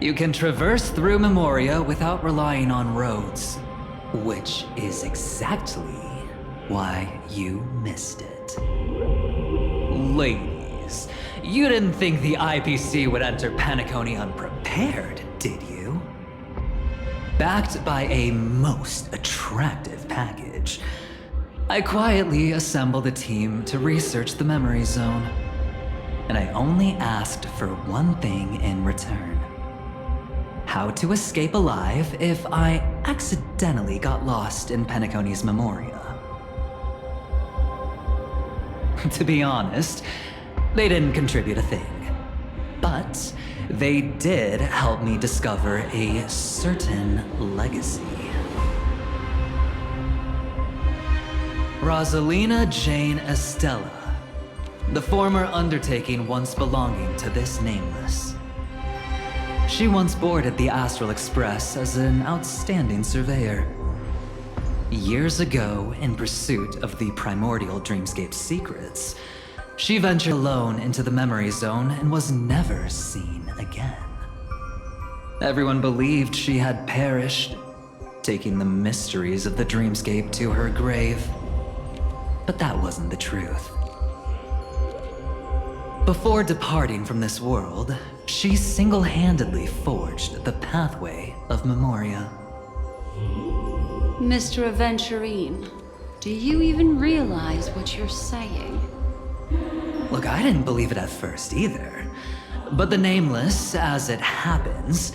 Speaker 10: You can traverse through Memoria without relying on roads, which is exactly why you missed it. Ladies, you didn't think the IPC would enter Penacony unprepared, did you? Backed by a most attractive package, I quietly assembled a team to research the memory zone. And I only asked for one thing in return. How to escape alive if I accidentally got lost in Penacony's Memoria. To be honest, they didn't contribute a thing. But they did help me discover a certain legacy. Rosalina Jane Estella, the former undertaking once belonging to this Nameless. She once boarded the Astral Express as an outstanding surveyor. Years ago, in pursuit of the primordial dreamscape secrets, she ventured alone into the memory zone and was never seen again. Everyone believed she had perished, taking the mysteries of the dreamscape to her grave. But that wasn't the truth. Before departing from this world, she single-handedly forged the pathway of Memoria.
Speaker 3: Mr. Aventurine, do you even realize what you're saying?
Speaker 10: Look, I didn't believe it at first either. But the Nameless, as it happens,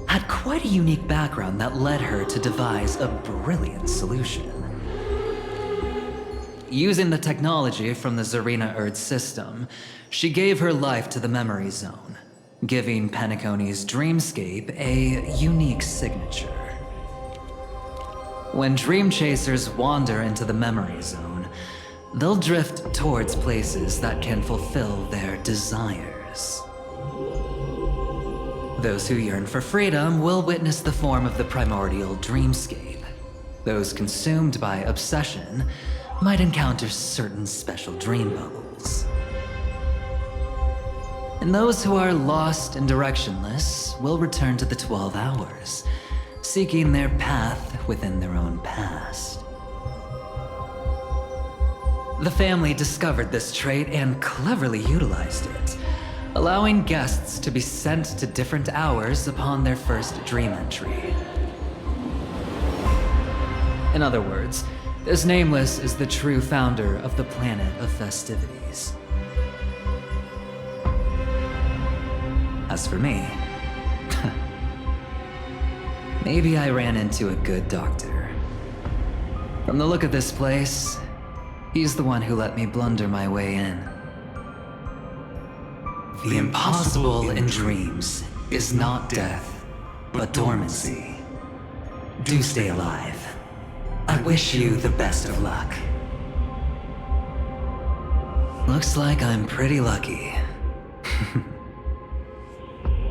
Speaker 10: had quite a unique background that led her to devise a brilliant solution. Using the technology from the Zarina Erd system, she gave her life to the memory zone, giving Penacony's dreamscape a unique signature. When dream chasers wander into the memory zone, they'll drift towards places that can fulfill their desires. Those who yearn for freedom will witness the form of the primordial dreamscape. Those consumed by obsession might encounter certain special dream bubbles. And those who are lost and directionless will return to the 12 hours, seeking their path within their own past. The family discovered this trait and cleverly utilized it, allowing guests to be sent to different hours upon their first dream entry. In other words, this Nameless is the true founder of the planet of festivities. As for me, maybe I ran into a good doctor. From the look of this place, He's the one who let me blunder my way in. The impossible in dreams is not death, but dormancy. Do stay alive. I wish you the best of luck. Looks like I'm pretty lucky.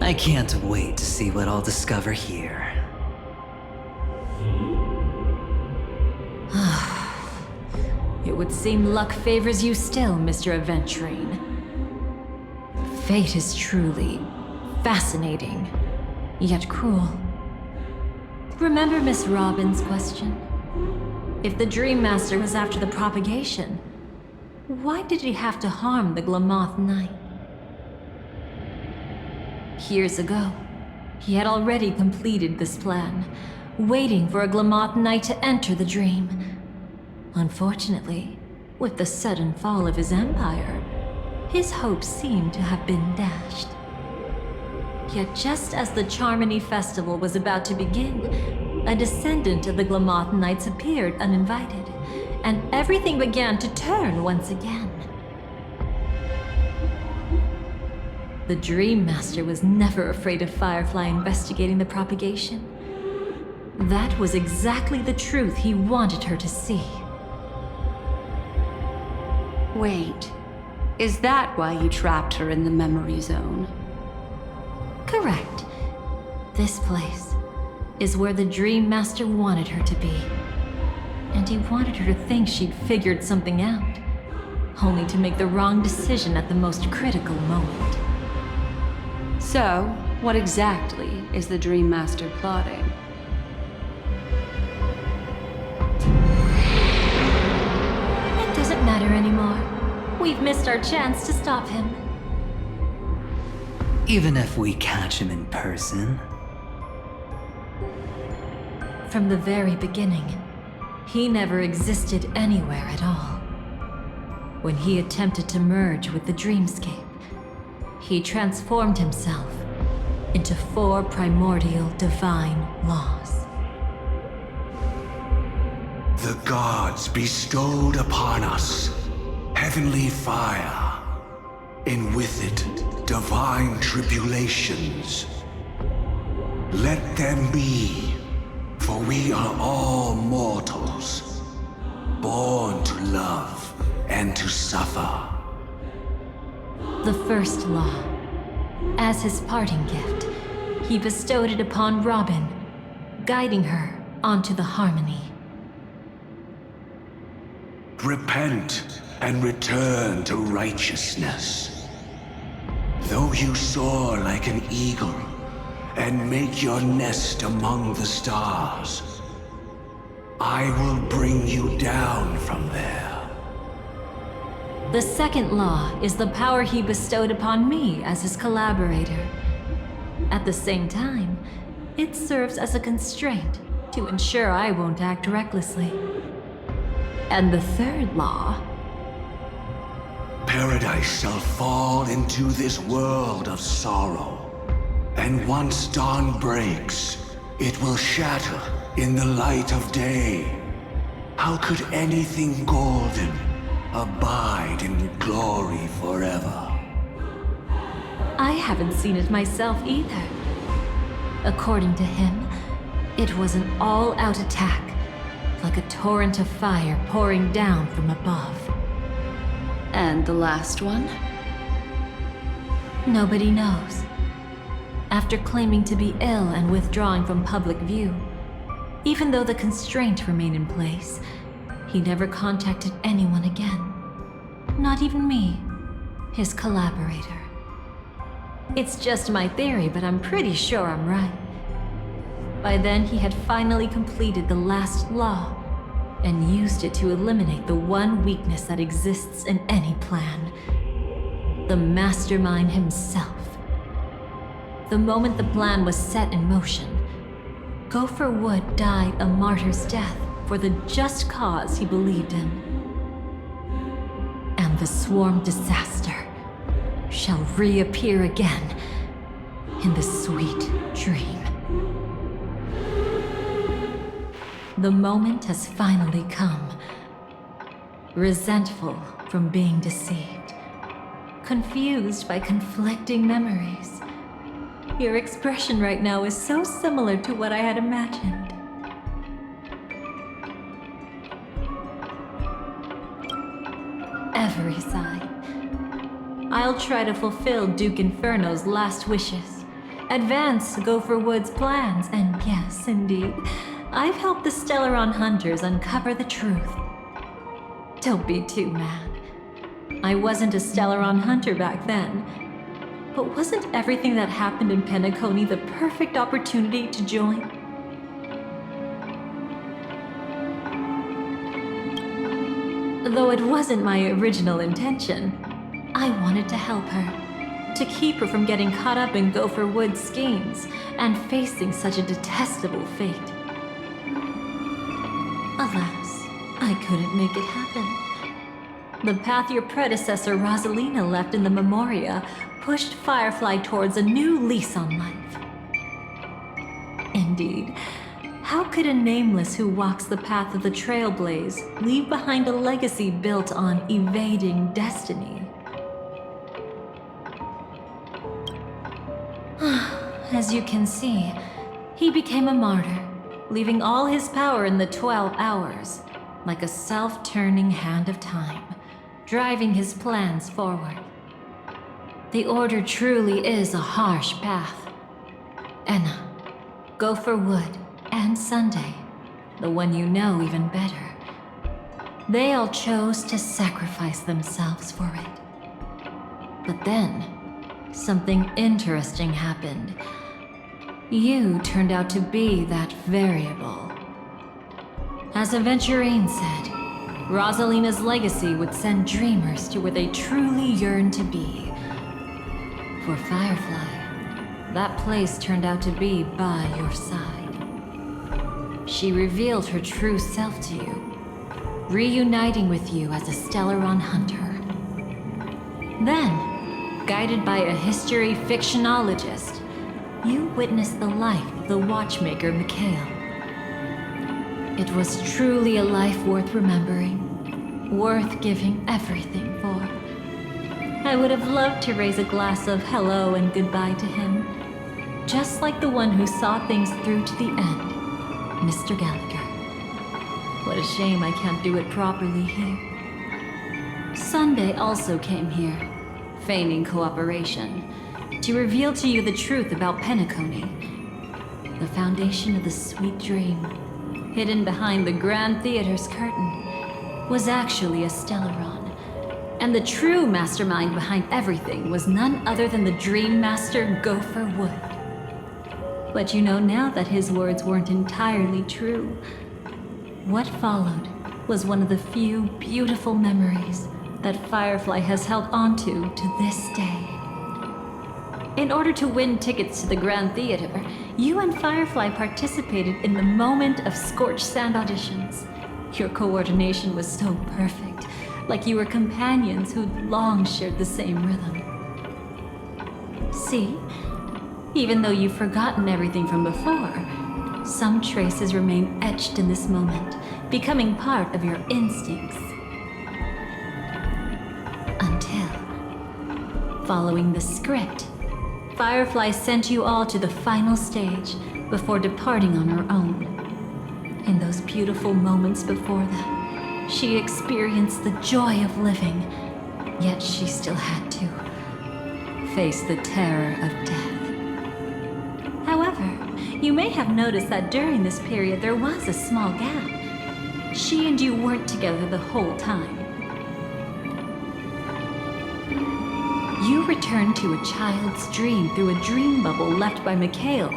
Speaker 10: I can't wait to see what I'll discover here.
Speaker 5: It would seem luck favors you still, Mr. Aventurine. Fate is truly fascinating, yet cruel. Remember Miss Robin's question? If the Dream Master was after the propagation, why did he have to harm the Glamoth Knight? Years ago, he had already completed this plan, waiting for a Glamoth Knight to enter the dream. Unfortunately, with the sudden fall of his empire, his hopes seemed to have been dashed. Yet just as the Charmony Festival was about to begin, a descendant of the Glamoth Knights appeared uninvited, and everything began to turn once again. The Dream Master was never afraid of Firefly investigating the propagation. That was exactly the truth he wanted her to see.
Speaker 3: Wait, is that why you trapped her in the memory zone?
Speaker 5: Correct. This place is where the Dream Master wanted her to be. And he wanted her to think she'd figured something out, only to make the wrong decision at the most critical moment.
Speaker 3: So, what exactly is the Dream Master plotting?
Speaker 5: It doesn't matter anymore. We've missed our chance to stop him.
Speaker 10: Even if we catch him in person.
Speaker 5: From the very beginning, he never existed anywhere at all. When he attempted to merge with the dreamscape, he transformed himself into 4 primordial divine laws.
Speaker 8: The gods bestowed upon us heavenly fire, and with it, divine tribulations. Let them be, for we are all mortals, born to love and to suffer.
Speaker 5: The first law, as his parting gift, he bestowed it upon Robin, guiding her onto the harmony.
Speaker 8: Repent and return to righteousness. Though you soar like an eagle and make your nest among the stars, I will bring you down from there.
Speaker 5: The second law is the power he bestowed upon me as his collaborator. At the same time, it serves as a constraint to ensure I won't act recklessly. And the third law...
Speaker 8: Paradise shall fall into this world of sorrow, and once dawn breaks, it will shatter in the light of day. How could anything golden abide in glory forever?
Speaker 5: I haven't seen it myself either. According to him, it was an all-out attack, like a torrent of fire pouring down from above.
Speaker 3: And the last one?
Speaker 5: Nobody knows. After claiming to be ill and withdrawing from public view, even though the constraint remained in place, he never contacted anyone again. Not even me, his collaborator. It's just my theory, but I'm pretty sure I'm right. By then, he had finally completed the last law, and used it to eliminate the one weakness that exists in any plan. The mastermind himself. The moment the plan was set in motion, Gopher Wood died a martyr's death for the just cause he believed in. And the swarm disaster shall reappear again in the sweet dream. The moment has finally come. resentful from being deceived, confused by conflicting memories. Your expression right now is so similar to what I had imagined. Every sigh. I'll try to fulfill Duke Inferno's last wishes, advance Gopher Wood's plans, and yes, indeed, I've helped the Stellaron hunters uncover the truth. Don't be too mad. I wasn't a Stellaron hunter back then, but wasn't everything that happened in Penacony the perfect opportunity to join? Though it wasn't my original intention, I wanted to help her, to keep her from getting caught up in Gopher Wood's schemes and facing such a detestable fate. Alas, I couldn't make it happen. The path your predecessor Rosalina left in the Memoria pushed Firefly towards a new lease on life. Indeed, how could a nameless who walks the path of the Trailblaze leave behind a legacy built on evading destiny? As you can see, he became a martyr, leaving all his power in the 12 hours, like a self-turning hand of time, driving his plans forward. The Order truly is a harsh path. Enna, Gopher Wood, and Sunday, the one you know even better, they all chose to sacrifice themselves for it. But then, something interesting happened. You turned out to be that variable. As Aventurine said, Rosalina's legacy would send dreamers to where they truly yearn to be. For Firefly, that place turned out to be by your side. She revealed her true self to you, reuniting with you as a Stellaron hunter. Then, guided by a history fictionologist, you witnessed the life of the watchmaker Mikhail. It was truly a life worth remembering, worth giving everything for. I would have loved to raise a glass of hello and goodbye to him, just like the one who saw things through to the end, Mr. Gallagher. What a shame I can't do it properly here. Sunday also came here, feigning cooperation, to reveal to you the truth about Penacony, the foundation of the sweet dream, hidden behind the Grand Theater's curtain, was actually a Stellaron. And the true mastermind behind everything was none other than the Dream Master Gopher Wood. But you know now that his words weren't entirely true. What followed was one of the few beautiful memories that Firefly has held onto to this day. In order to win tickets to the Grand Theater, you and Firefly participated in the moment of scorched sand auditions. Your coordination was so perfect, like you were companions who'd long shared the same rhythm. See? Even though you've forgotten everything from before, some traces remain etched in this moment, becoming part of your instincts. Until, following the script, Firefly sent you all to the final stage before departing on her own. In those beautiful moments before that, she experienced the joy of living, yet she still had to face the terror of death. However, you may have noticed that during this period there was a small gap. She and you weren't together the whole time. You returned to a child's dream through a dream bubble left by Mikhail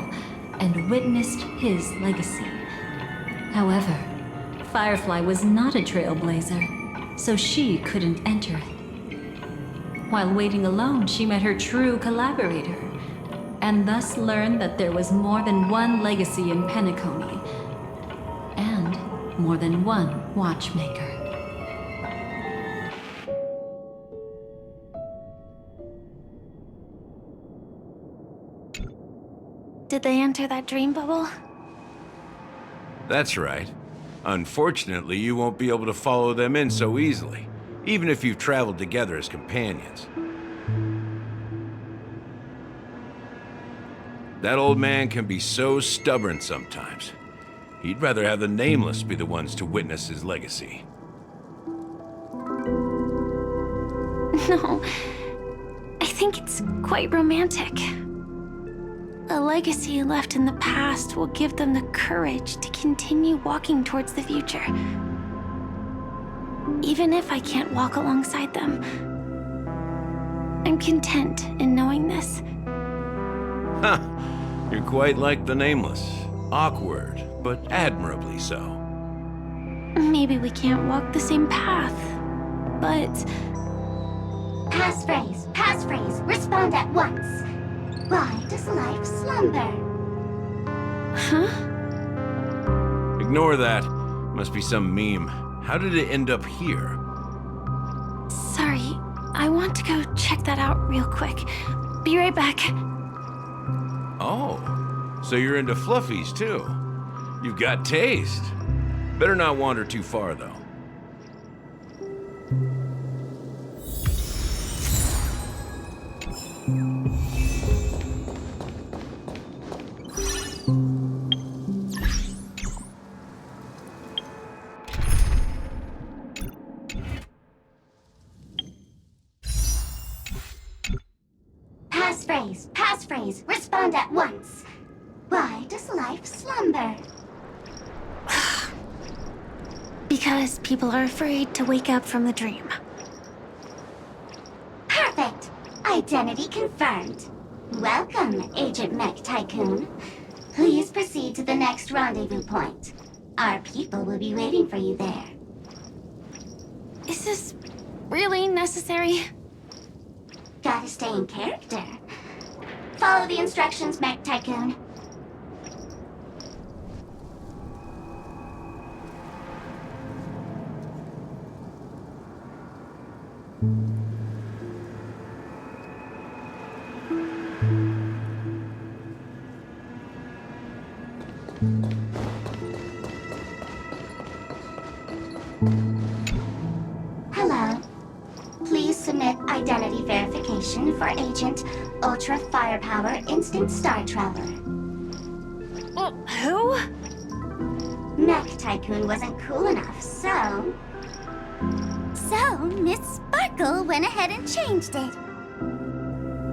Speaker 5: and witnessed his legacy. However, Firefly was not a trailblazer, so she couldn't enter it. While waiting alone, she met her true collaborator, and thus learned that there was more than one legacy in Penacony, and more than one watchmaker.
Speaker 6: Did they enter that dream bubble?
Speaker 9: That's right.
Speaker 11: Unfortunately, you won't be able to follow them in so easily, even if you've traveled together as companions. That old man can be so stubborn sometimes. He'd rather have the Nameless be the ones to witness his legacy.
Speaker 6: No, I think it's quite romantic. A legacy left in the past will give them the courage to continue walking towards the future. Even if I can't walk alongside them, I'm content in knowing this.
Speaker 11: Huh. You're quite like the Nameless. Awkward, but admirably so.
Speaker 6: Maybe we can't walk the same path, but...
Speaker 1: Passphrase, respond at once. Why does life slumber?
Speaker 6: Huh?
Speaker 11: Ignore that. Must be some meme. How did it end up here?
Speaker 6: Sorry, I want to go check that out real quick. Be right back.
Speaker 11: Oh, so you're into fluffies too. You've got taste. Better not wander too far though.
Speaker 1: Passphrase, respond at once. Why does life slumber?
Speaker 6: Because people are afraid to wake up from the dream.
Speaker 1: Perfect. Identity confirmed. Welcome, Agent Mech Tycoon. Please proceed to the next rendezvous point. Our people will be waiting for you there.
Speaker 6: Is this really necessary?
Speaker 1: Gotta stay in character. Follow the instructions, Mech Tycoon. Hello. Please submit identity verification for Agent Ultra Firepower Instant Star Traveler.
Speaker 6: Who?
Speaker 1: Mech Tycoon wasn't cool enough, so... So, Miss Sparkle went ahead and changed it.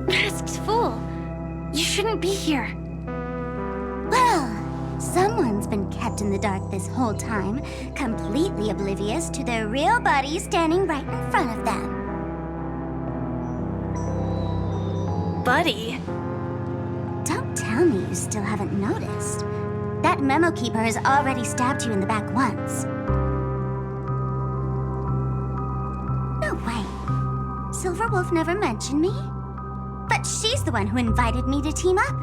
Speaker 6: Masked fool. You shouldn't be here.
Speaker 1: Well, someone's been kept in the dark this whole time, completely oblivious to their real body standing right in front of them.
Speaker 6: Buddy.
Speaker 1: Don't tell me you still haven't noticed. That memo keeper has already stabbed you in the back once. No way. Silverwolf never mentioned me. But she's the one who invited me to team up.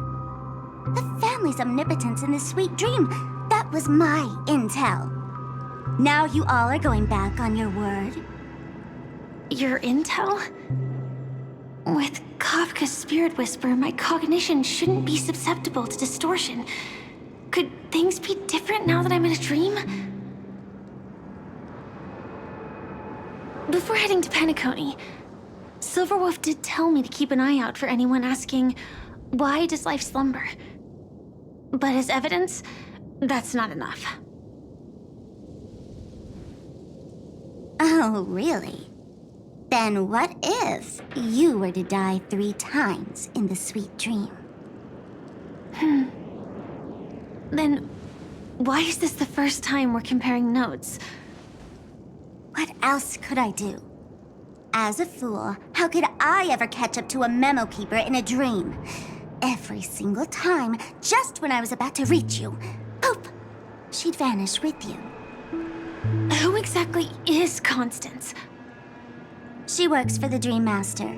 Speaker 1: The family's omnipotence in this sweet dream, that was my intel. Now you all are going back on your word.
Speaker 6: Your intel? With Kafka's spirit whisper, my cognition shouldn't be susceptible to distortion. Could things be different now that I'm in a dream? Before heading to Penacony, Silverwolf did tell me to keep an eye out for anyone asking, why does life slumber? But as evidence, that's not enough.
Speaker 1: Oh, really? Then what if you were to die 3 times in the sweet dream?
Speaker 6: Then, why is this the first time we're comparing notes?
Speaker 1: What else could I do? As a fool, how could I ever catch up to a memo keeper in a dream? Every single time, just when I was about to reach you, poof, she'd vanish with you.
Speaker 6: Who exactly is Constance?
Speaker 1: She works for the Dream Master,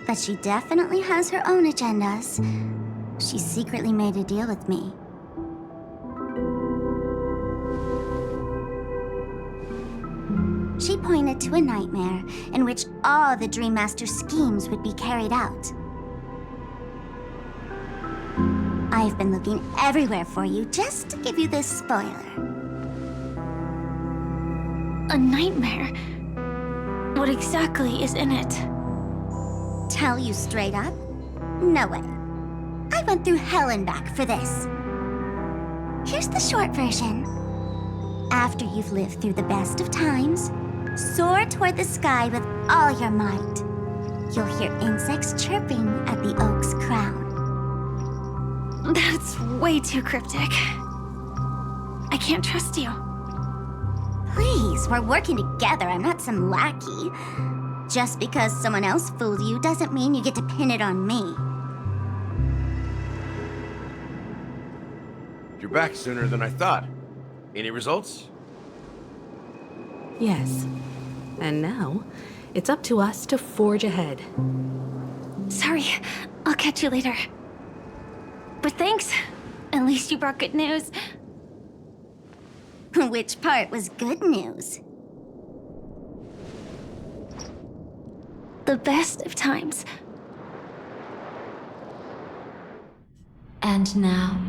Speaker 1: but she definitely has her own agendas. She secretly made a deal with me. She pointed to a nightmare in which all the Dream Master's schemes would be carried out. I've been looking everywhere for you just to give you this spoiler.
Speaker 6: a nightmare. What exactly is in it?
Speaker 1: Tell you straight up? No way. I went through hell and back for this. Here's the short version. After you've lived through the best of times, soar toward the sky with all your might. You'll hear insects chirping at the oak's crown.
Speaker 6: That's way too cryptic. I can't trust you.
Speaker 1: Please, we're working together. I'm not some lackey. Just because someone else fooled you doesn't mean you get to pin it on me.
Speaker 11: You're back sooner than I thought. Any results?
Speaker 12: Yes. And now, it's up to us to forge ahead.
Speaker 6: Sorry, I'll catch you later. But thanks. At least you brought good news.
Speaker 1: Which part was good news?
Speaker 6: The best of times.
Speaker 5: And now,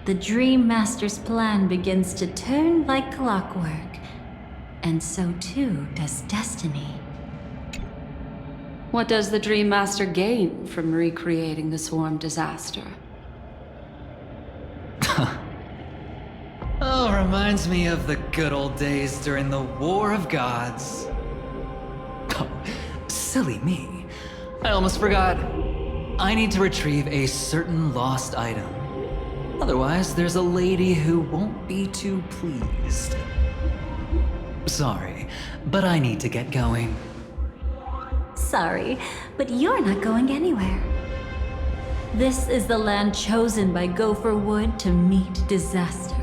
Speaker 5: the Dream Master's plan begins to turn like clockwork. And so too does destiny.
Speaker 3: What does the Dream Master gain from recreating the swarm disaster?
Speaker 10: Oh, reminds me of the good old days during the War of Gods. Oh, silly me. I almost forgot. I need to retrieve a certain lost item. Otherwise, there's a lady who won't be too pleased. Sorry, but I need to get going.
Speaker 5: Sorry, but you're not going anywhere. This is the land chosen by Gopher Wood to meet disaster.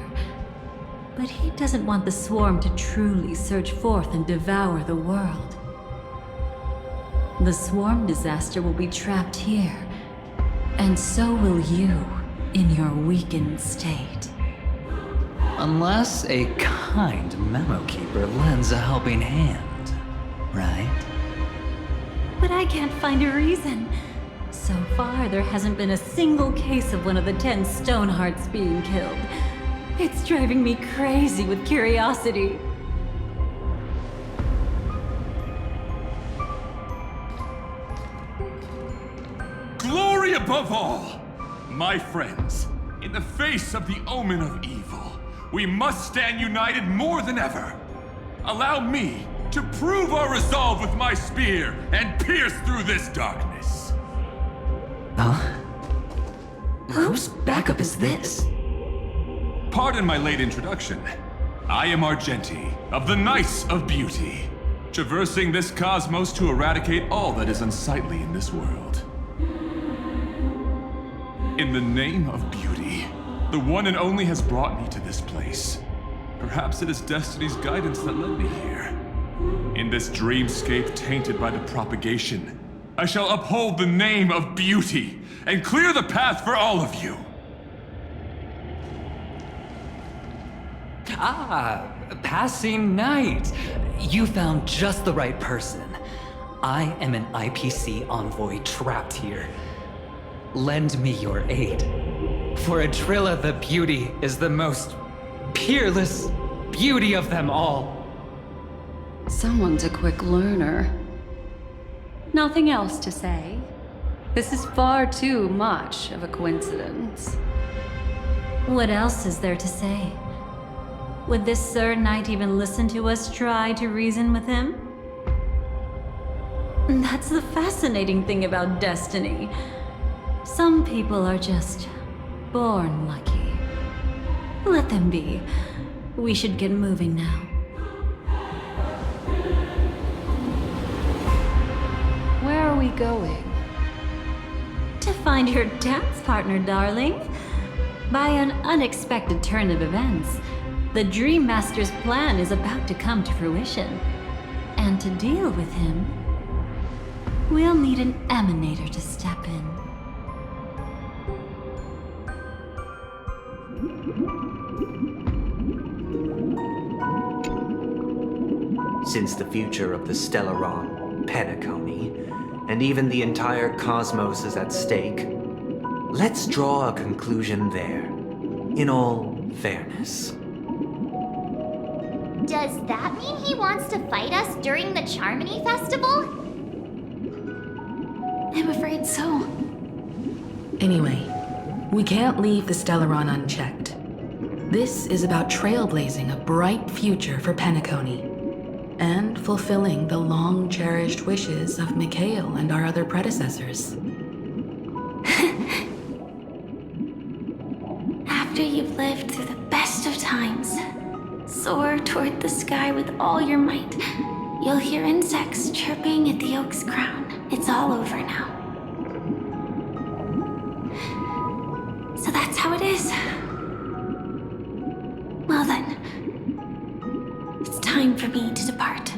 Speaker 5: But he doesn't want the swarm to truly surge forth and devour the world. The swarm disaster will be trapped here, and so will you in your weakened state.
Speaker 10: Unless a kind memo keeper lends a helping hand, right?
Speaker 5: But I can't find a reason. So far, there hasn't been a single case of one of the 10 Stonehearts being killed. It's driving me crazy with curiosity.
Speaker 13: Glory above all! My friends, in the face of the omen of evil, we must stand united more than ever. Allow me to prove our resolve with my spear and pierce through this darkness.
Speaker 10: Huh? Whose backup is this?
Speaker 13: Pardon my late introduction. I am Argenti, of the Knights of Beauty, traversing this cosmos to eradicate all that is unsightly in this world. In the name of beauty, the one and only has brought me to this place. Perhaps it is destiny's guidance that led me here. In this dreamscape tainted by the propagation, I shall uphold the name of beauty and clear the path for all of you.
Speaker 10: Ah, passing knight. You found just the right person. I am an IPC envoy trapped here. Lend me your aid. For Adrilla the Beauty is the most peerless beauty of them all.
Speaker 3: Someone's a quick learner. Nothing else to say. This is far too much of a coincidence.
Speaker 5: What else is there to say? Would this Sir Knight even listen to us try to reason with him? That's the fascinating thing about destiny. Some people are just born lucky. Let them be. We should get moving now.
Speaker 3: Where are we going?
Speaker 5: To find your dance partner, darling. By an unexpected turn of events, the Dream Master's plan is about to come to fruition. And to deal with him, we'll need an emanator to step in.
Speaker 14: Since the future of the Stellaron, Penacony, and even the entire cosmos is at stake, let's draw a conclusion there, in all fairness.
Speaker 15: Does that mean he wants to fight us during the Charmony Festival?
Speaker 6: I'm afraid so.
Speaker 12: Anyway, we can't leave the Stellaron unchecked. This is about trailblazing a bright future for Penacony, and fulfilling the long-cherished wishes of Mikhail and our other predecessors.
Speaker 6: After you've lived through the best of times, soar toward the sky with all your might. You'll hear insects chirping at the oak's crown. It's all over now. So that's how it is. Well then, it's time for me to depart.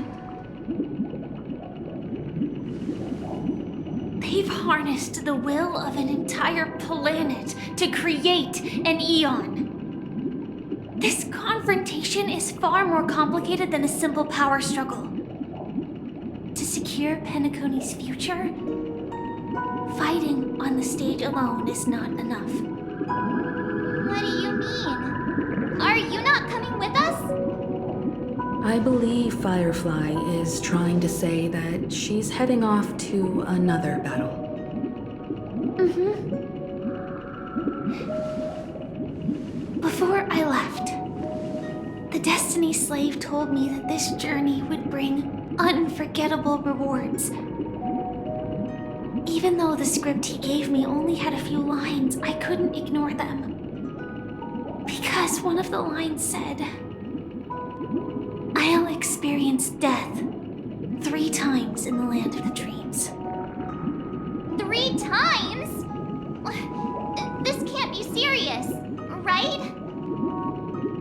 Speaker 6: They've harnessed the will of an entire planet to create an Eon. This confrontation is far more complicated than a simple power struggle. To secure Penacony's future, fighting on the stage alone is not enough.
Speaker 15: What do you mean? Are you not coming with us?
Speaker 12: I believe Firefly is trying to say that she's heading off to another battle.
Speaker 6: Before I left, the Destiny Slave told me that this journey would bring unforgettable rewards. Even though the script he gave me only had a few lines, I couldn't ignore them. Because one of the lines said, "I'll experience death 3 times in the land of the dreams."
Speaker 15: 3 times? This can't be serious, right?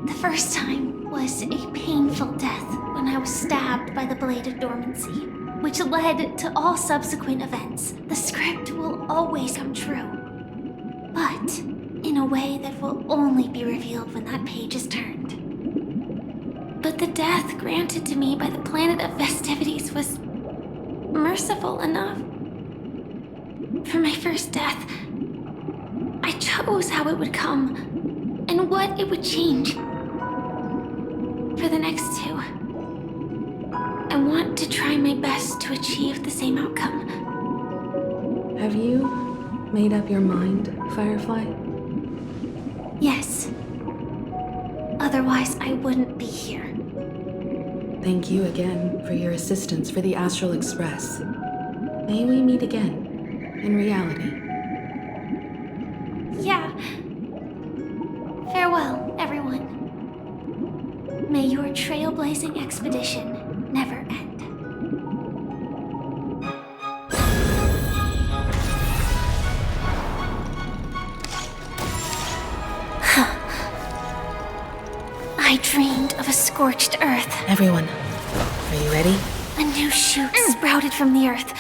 Speaker 6: The first time was a painful death when I was stabbed by the Blade of Dormancy, which led to all subsequent events. The script will always come true, but in a way that will only be revealed when that page is turned. But the death granted to me by the planet of festivities was merciful enough. For my first death, I chose how it would come and what it would change. For the next 2, I want to try my best to achieve the same outcome.
Speaker 12: Have you made up your mind, Firefly?
Speaker 6: Yes. Otherwise, I wouldn't be here.
Speaker 12: Thank you again for your assistance for the Astral Express. May we meet again, in reality.
Speaker 6: Yeah. Farewell, everyone. May your trailblazing expedition never end. I dreamed of a scorched earth.
Speaker 12: Everyone, are you ready?
Speaker 6: A new shoot sprouted from the earth.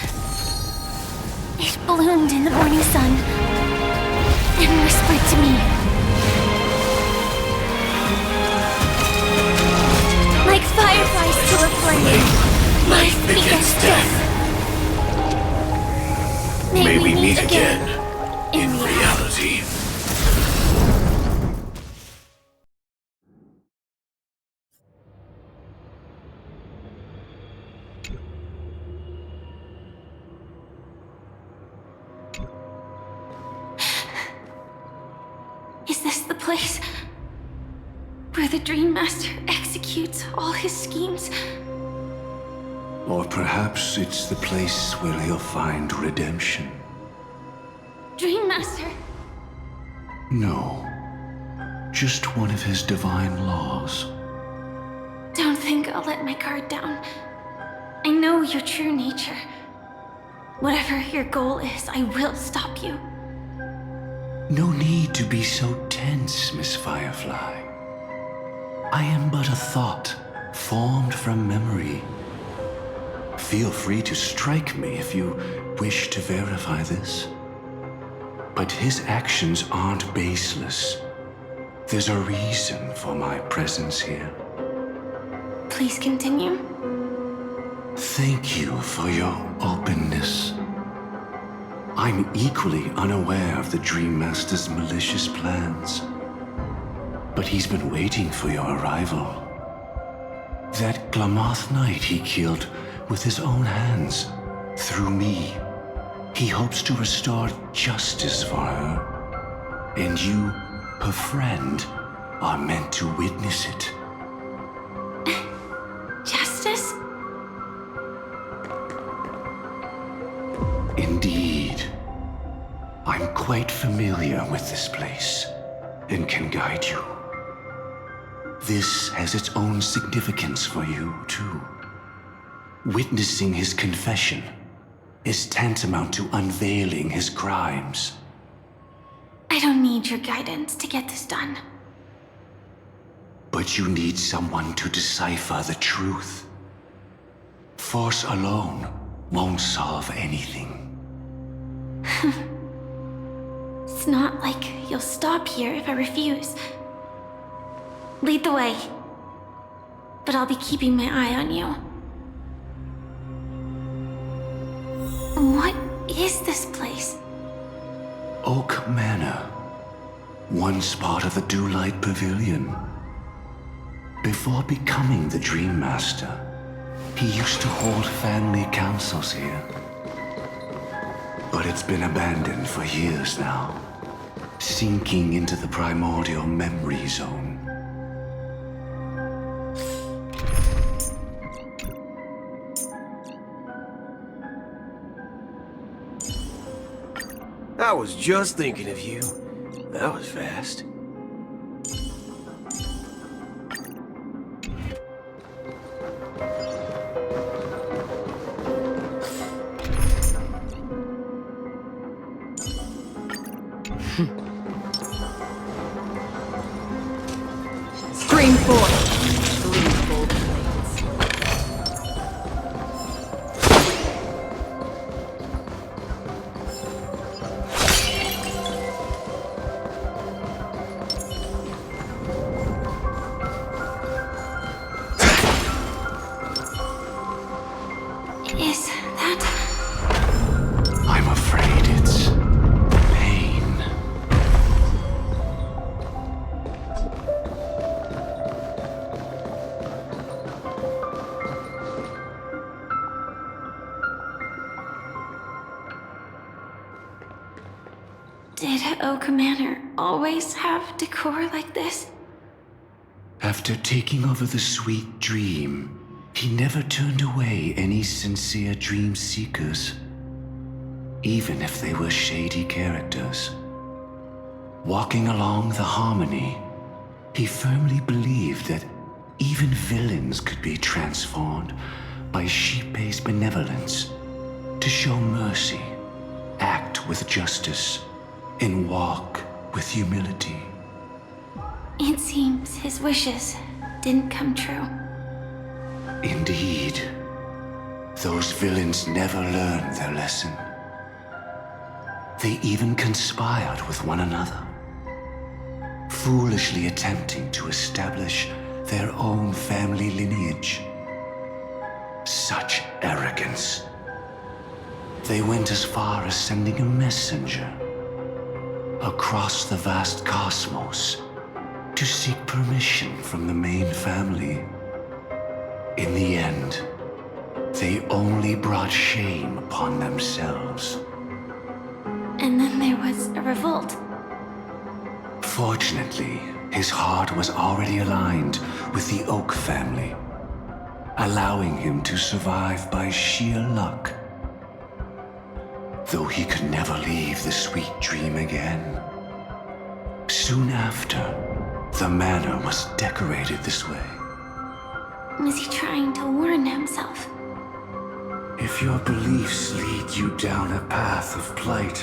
Speaker 6: It bloomed in the morning sun and whispered to me. Like fireflies to a flame, life begets death. May we meet again in reality. Is this the place where the Dream Master executes all his schemes?
Speaker 8: Or perhaps it's the place where he'll find redemption.
Speaker 6: Dream Master?
Speaker 8: No. Just one of his divine laws.
Speaker 6: Don't think I'll let my guard down. I know your true nature. Whatever your goal is, I will stop you.
Speaker 8: No need to be so tense, Miss Firefly. I am but a thought, formed from memory. Feel free to strike me if you wish to verify this. But his actions aren't baseless. There's a reason for my presence here.
Speaker 6: Please continue.
Speaker 8: Thank you for your openness. I'm equally unaware of the Dream Master's malicious plans. But he's been waiting for your arrival. That Glamoth knight he killed with his own hands, through me. He hopes to restore justice for her. And you, her friend, are meant to witness it.
Speaker 6: Justice?
Speaker 8: Indeed. I'm quite familiar with this place, and can guide you. This has its own significance for you, too. Witnessing his confession is tantamount to unveiling his crimes.
Speaker 6: I don't need your guidance to get this done.
Speaker 8: But you need someone to decipher the truth. Force alone won't solve anything.
Speaker 6: It's not like you'll stop here if I refuse. Lead the way. But I'll be keeping my eye on you. What is this place?
Speaker 8: Oak Manor. Once part of the Dewlight Pavilion. Before becoming the Dream Master, he used to hold family councils here. But it's been abandoned for years now, sinking into the primordial memory zone.
Speaker 16: I was just thinking of you. That was fast.
Speaker 12: Stream forth. 3 gold plates.
Speaker 6: Is that...
Speaker 8: I'm afraid it's pain.
Speaker 6: Did Oak Manor always have decor like this?
Speaker 8: After taking over the Sweet Dream, he never turned away any sincere dream seekers, even if they were shady characters. Walking along the Harmony, he firmly believed that even villains could be transformed by Shippei's benevolence to show mercy, act with justice, and walk with humility.
Speaker 6: It seems his wishes didn't come true.
Speaker 8: Indeed, those villains never learned their lesson. They even conspired with one another, foolishly attempting to establish their own family lineage. Such arrogance. They went as far as sending a messenger across the vast cosmos to seek permission from the main family. In the end, they only brought shame upon themselves.
Speaker 6: And then there was a revolt.
Speaker 8: Fortunately, his heart was already aligned with the Oak family, allowing him to survive by sheer luck. Though he could never leave the Sweet Dream again. Soon after, the manor was decorated this way.
Speaker 6: Was he trying to warn himself?
Speaker 8: If your beliefs lead you down a path of plight,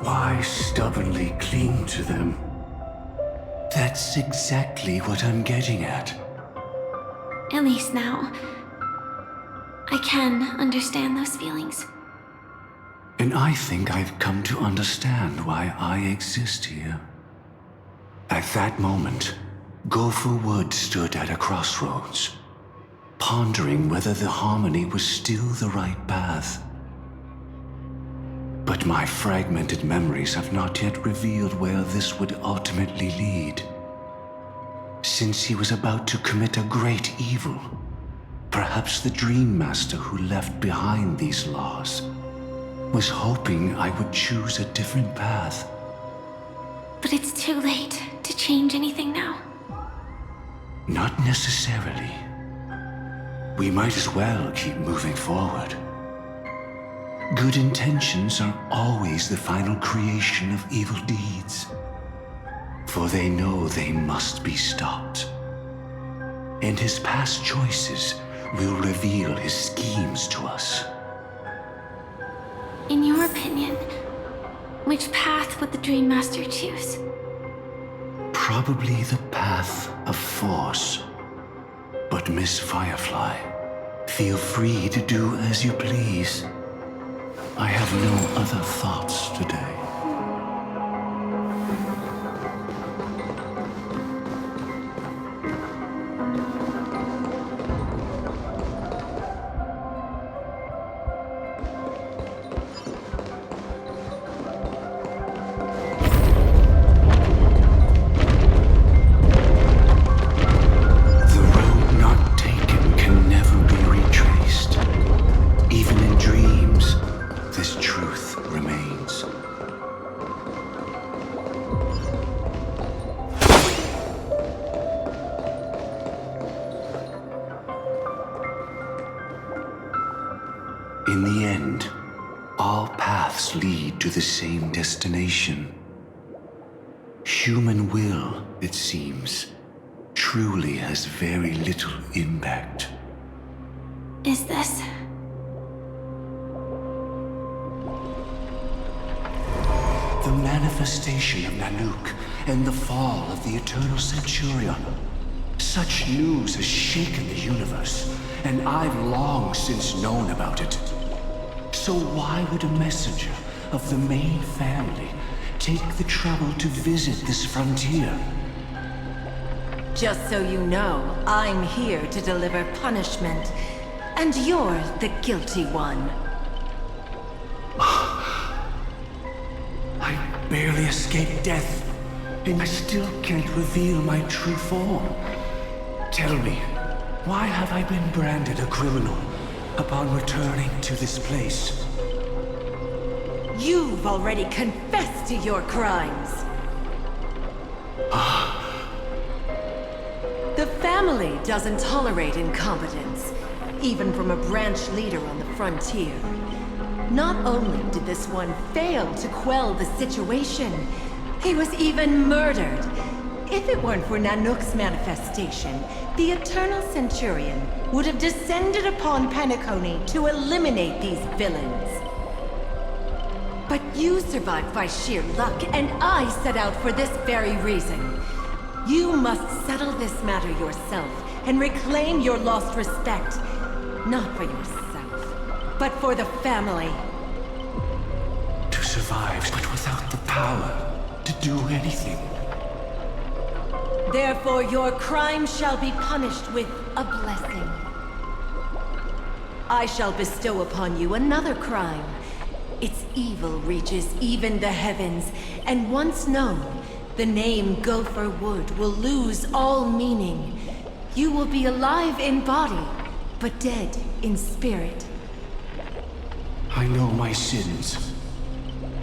Speaker 8: why stubbornly cling to them? That's exactly what I'm getting at.
Speaker 6: At least now, I can understand those feelings.
Speaker 8: And I think I've come to understand why I exist here. At that moment, Gopher Wood stood at a crossroads, pondering whether the Harmony was still the right path. But my fragmented memories have not yet revealed where this would ultimately lead. since he was about to commit a great evil. Perhaps the Dream Master who left behind these laws was hoping I would choose a different path.
Speaker 6: But it's too late to change anything now.
Speaker 8: Not necessarily. We might as well keep moving forward. Good intentions are always the final creation of evil deeds, for they know they must be stopped. And his past choices will reveal his schemes to us.
Speaker 6: In your opinion, which path would the Dream Master choose?
Speaker 8: Probably the path of force. But Miss Firefly, feel free to do as you please. I have no other thoughts today. In the end, all paths lead to the same destination. Human will, it seems, truly has very little impact.
Speaker 6: Is this?
Speaker 8: The manifestation of Nanook and the fall of the Eternal Centurion. Such news has shaken the universe, and I've long since known about it. So why would a messenger of the main family take the trouble to visit this frontier?
Speaker 17: Just so you know, I'm here to deliver punishment, and you're the guilty one.
Speaker 8: I barely escaped death, and I still can't reveal my true form. Tell me, why have I been branded a criminal upon returning to this place?
Speaker 17: You've already confessed to your crimes. The family doesn't tolerate incompetence, even from a branch leader on the frontier. Not only did this one fail to quell the situation, he was even murdered. If it weren't for Nanook's manifestation, the Eternal Centurion would have descended upon Penacony to eliminate these villains. But you survived by sheer luck, and I set out for this very reason. You must settle this matter yourself and reclaim your lost respect. Not for yourself, but for the family.
Speaker 8: To survive, but without the power to do anything.
Speaker 17: Therefore, your crime shall be punished with a blessing. I shall bestow upon you another crime. Its evil reaches even the heavens, and once known, the name Gopher Wood will lose all meaning. You will be alive in body, but dead in spirit.
Speaker 8: I know my sins.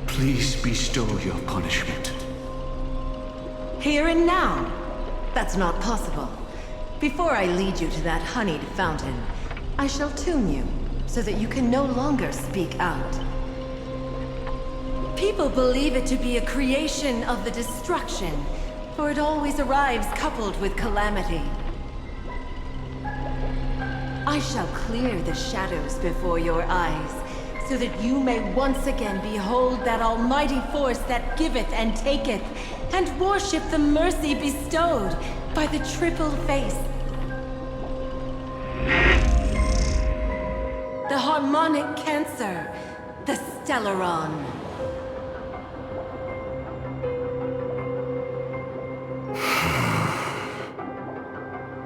Speaker 8: Please bestow your punishment.
Speaker 17: Here and now? That's not possible. Before I lead you to that honeyed fountain, I shall tune you, so that you can no longer speak out. People believe it to be a creation of the destruction, for it always arrives coupled with calamity. I shall clear the shadows before your eyes, so that you may once again behold that almighty force that giveth and taketh, and worship the mercy bestowed by the triple face. The harmonic cancer, the Stellaron.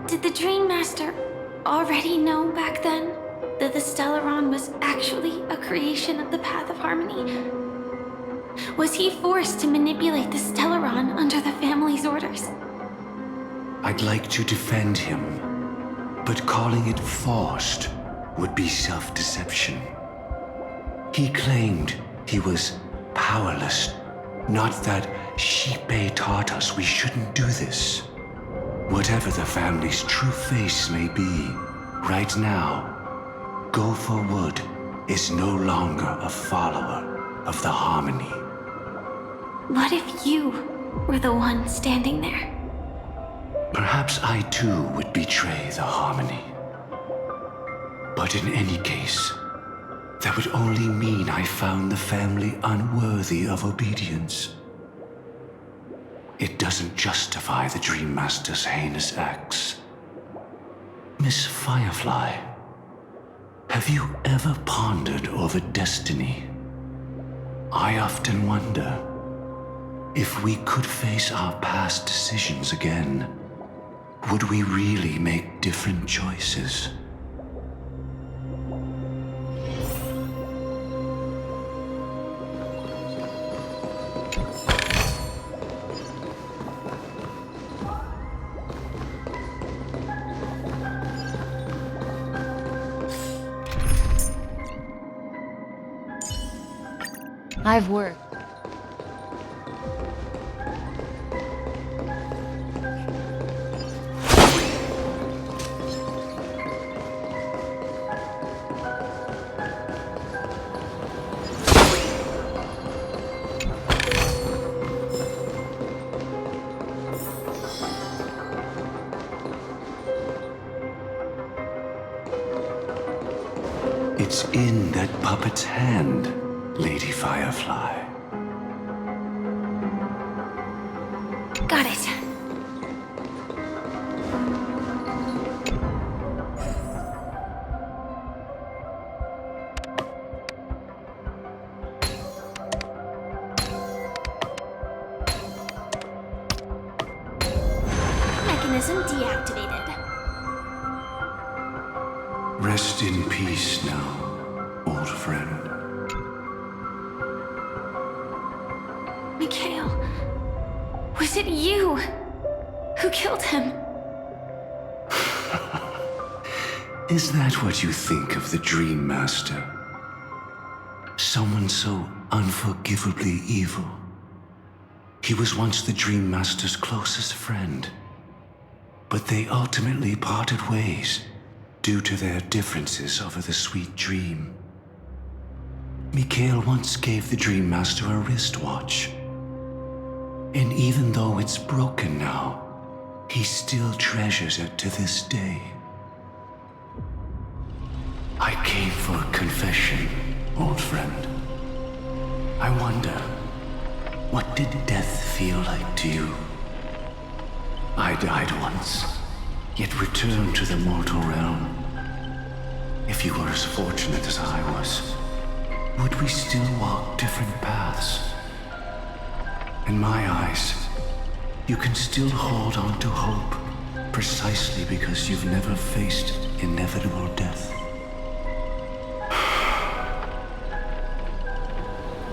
Speaker 6: Did the Dream Master already know back then that the Stellaron was actually a creation of the Path of Harmony? Was he forced to manipulate the Stellaron under the family's orders?
Speaker 8: I'd like to defend him, but calling it forced would be self-deception. He claimed he was powerless, not that Shipe taught us we shouldn't do this. Whatever the family's true face may be, right now, Go for Wood is no longer a follower of the Harmony.
Speaker 6: What if you were the one standing there?
Speaker 8: Perhaps I too would betray the Harmony. But in any case, that would only mean I found the family unworthy of obedience. It doesn't justify the Dream Master's heinous acts. Miss Firefly, have you ever pondered over destiny? I often wonder if we could face our past decisions again, would we really make different choices?
Speaker 3: I've worked.
Speaker 8: It's in that puppet's hand, Lady Firefly.
Speaker 6: Got it. Mechanism deactivated.
Speaker 8: Rest in peace now, old friend.
Speaker 6: Mikhail, was it you who killed him?
Speaker 8: Is that what you think of the Dream Master? Someone so unforgivably evil. He was once the Dream Master's closest friend, but they ultimately parted ways due to their differences over the sweet dream. Mikhail once gave the Dream Master a wristwatch. And even though it's broken now, he still treasures it to this day. I came for a confession, old friend. I wonder, what did death feel like to you? I died once, yet returned to the mortal realm. If you were as fortunate as I was, would we still walk different paths? In my eyes, you can still hold on to hope precisely because you've never faced inevitable death.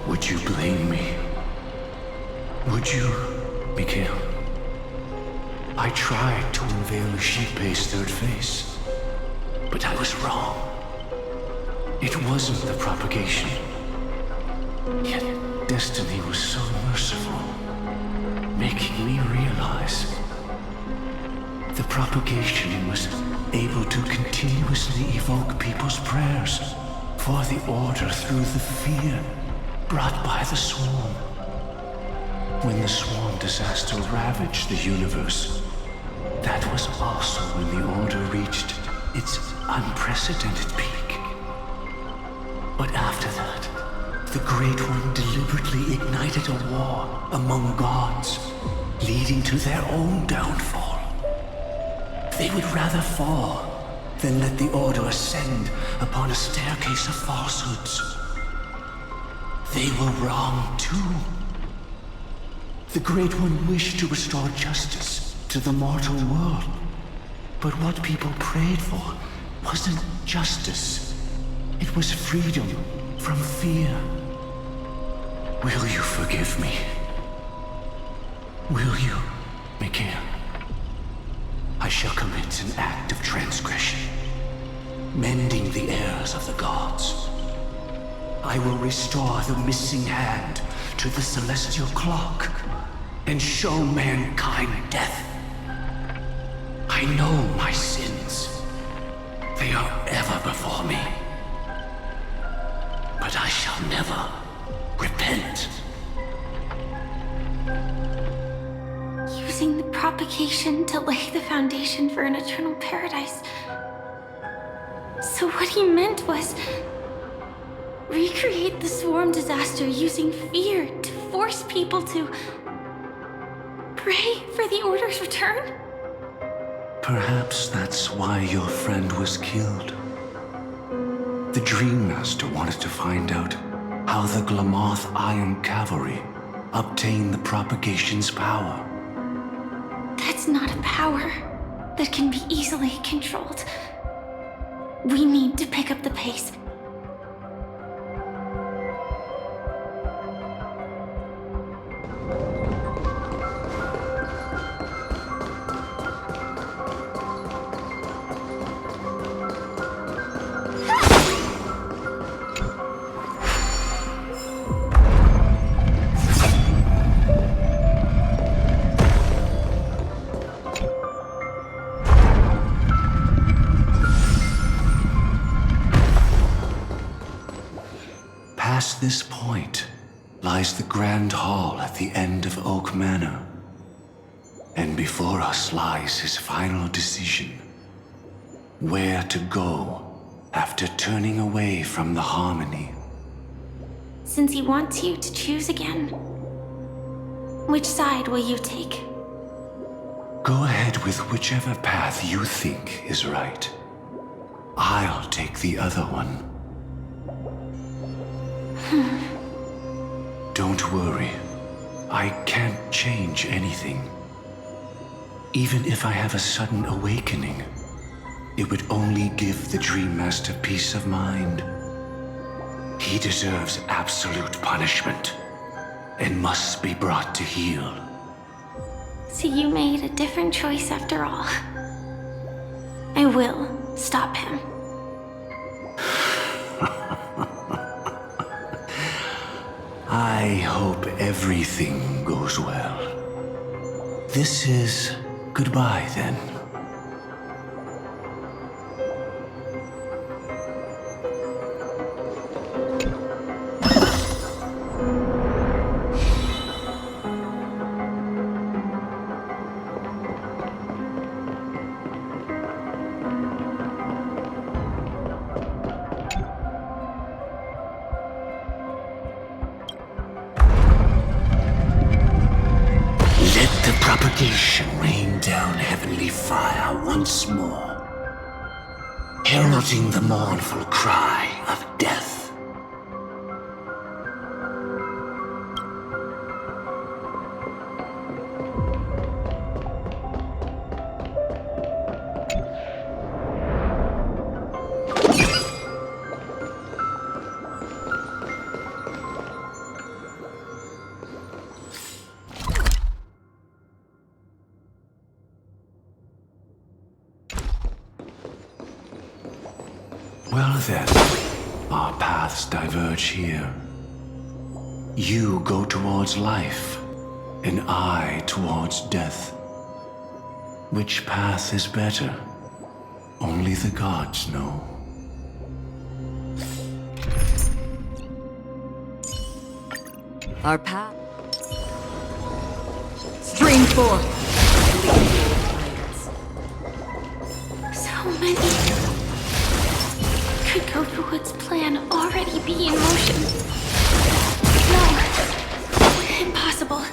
Speaker 8: Would you blame me? Would you, Mikhail? I tried to unveil Shipe's third face, but I was wrong. It wasn't the propagation. Yet destiny was so merciful, making me realize the propagation was able to continuously evoke people's prayers for the order through the fear brought by the swarm. When the swarm disaster ravaged the universe, that was also when the order reached its unprecedented peak. But after that, the Great One deliberately ignited a war among gods, leading to their own downfall. They would rather fall than let the Order ascend upon a staircase of falsehoods. They were wrong too. The Great One wished to restore justice to the mortal world. But what people prayed for wasn't justice. It was freedom from fear. Will you forgive me? Will you, Mikhail? I shall commit an act of transgression, mending the errors of the gods. I will restore the missing hand to the celestial clock and show mankind death. I know my sins. They are ever before me. But I shall never repent.
Speaker 6: Using the propagation to lay the foundation for an eternal paradise. So what he meant was recreate the swarm disaster using fear to force people to pray for the Order's return?
Speaker 8: Perhaps that's why your friend was killed. The Dream Master wanted to find out how the Glamoth Iron Cavalry obtained the propagation's power.
Speaker 6: That's not a power that can be easily controlled. We need to pick up the pace.
Speaker 8: Past this point lies the Grand Hall at the end of Oak Manor. And before us lies his final decision. Where to go after turning away from the Harmony.
Speaker 6: Since he wants you to choose again, which side will you take?
Speaker 8: Go ahead with whichever path you think is right. I'll take the other one. Don't worry. I can't change anything. Even if I have a sudden awakening, it would only give the Dream Master peace of mind. He deserves absolute punishment and must be brought to heel.
Speaker 6: So you made a different choice after all. I will stop him.
Speaker 8: I hope everything goes well. This is goodbye, then. Propagation rain down heavenly fire once more, heralding the mournful cry of death. Well then, our paths diverge here. You go towards life, and I towards death. Which path is better? Only the gods know.
Speaker 17: Our path. Stream 4.
Speaker 6: So many. Could Gokuwood's plan already be in motion? No. Impossible.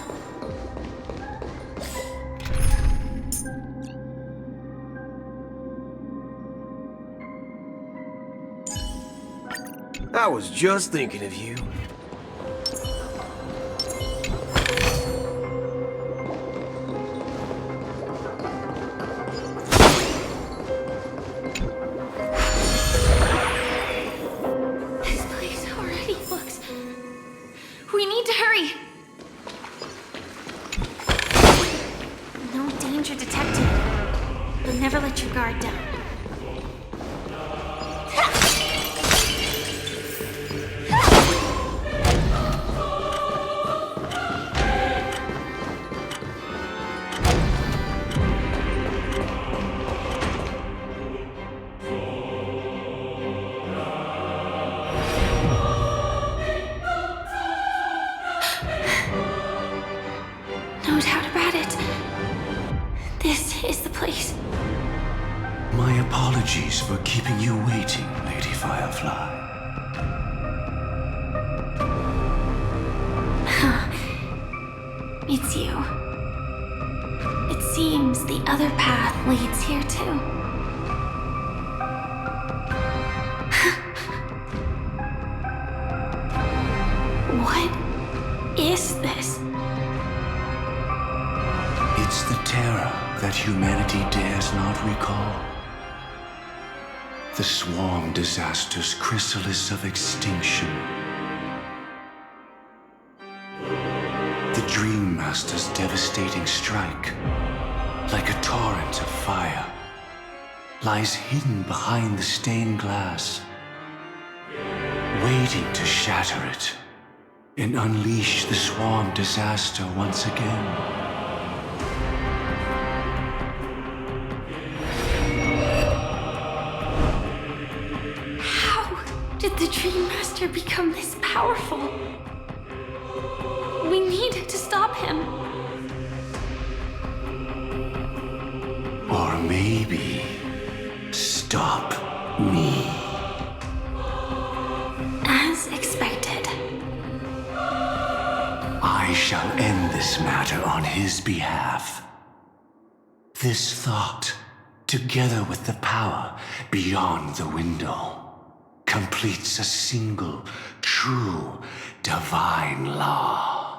Speaker 16: I was just thinking of you.
Speaker 6: We need to hurry! No danger detected. but never let your guard down. No doubt about it. This is the place.
Speaker 8: My apologies for keeping you waiting, Lady Firefly.
Speaker 6: It's you. It seems the other path leads here too. What is this?
Speaker 8: It's the terror that humanity dares not recall. The swarm disaster's chrysalis of extinction. The Dream Master's devastating strike, like a torrent of fire, lies hidden behind the stained glass, waiting to shatter it and unleash the swarm disaster once again.
Speaker 6: Did the Dream Master become this powerful? We need to stop him.
Speaker 8: Or maybe stop me.
Speaker 6: As expected.
Speaker 8: I shall end this matter on his behalf. This thought, together with the power beyond the window, completes a single, true, divine law.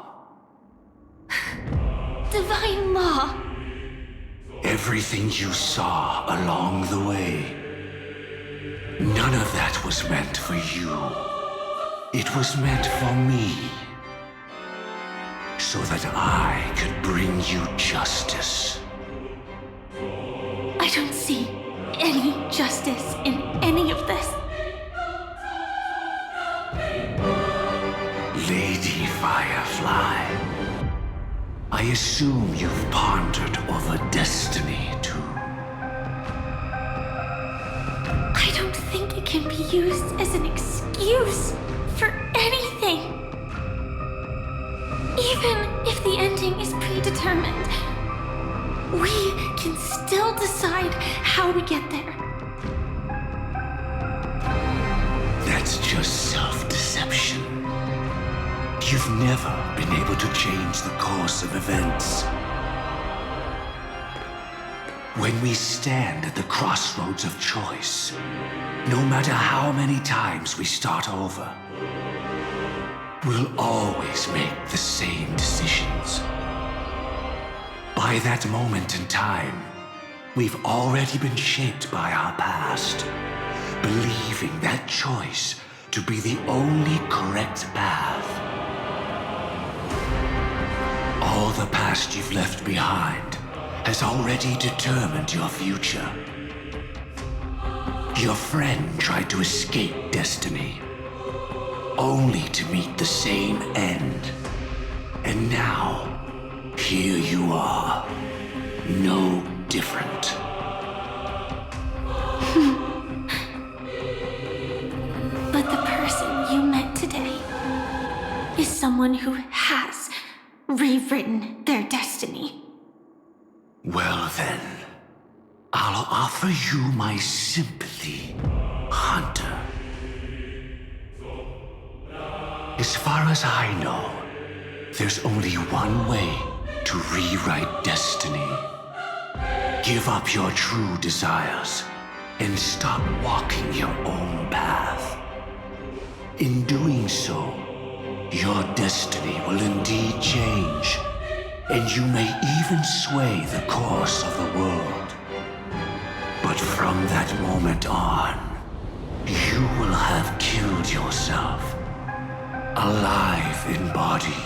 Speaker 6: Divine law?
Speaker 8: Everything you saw along the way, none of that was meant for you. It was meant for me, so that I could bring you justice.
Speaker 6: I don't see any justice in any of this.
Speaker 8: Lady Firefly, I assume you've pondered over destiny, too.
Speaker 6: I don't think it can be used as an excuse for anything. Even if the ending is predetermined, we can still decide how we get there.
Speaker 8: That's just self-deception. You've never been able to change the course of events. When we stand at the crossroads of choice, no matter how many times we start over, we'll always make the same decisions. By that moment in time, we've already been shaped by our past, believing that choice to be the only correct path. All the past you've left behind has already determined your future. Your friend tried to escape destiny, only to meet the same end. And now, here you are, no different.
Speaker 6: But the person you met today is someone who has rewritten their destiny.
Speaker 8: Well then, I'll offer you my sympathy, Hunter. As far as I know, there's only one way to rewrite destiny. Give up your true desires and stop walking your own path. In doing so, your destiny will indeed change, and you may even sway the course of the world. But from that moment on, you will have killed yourself, alive in body,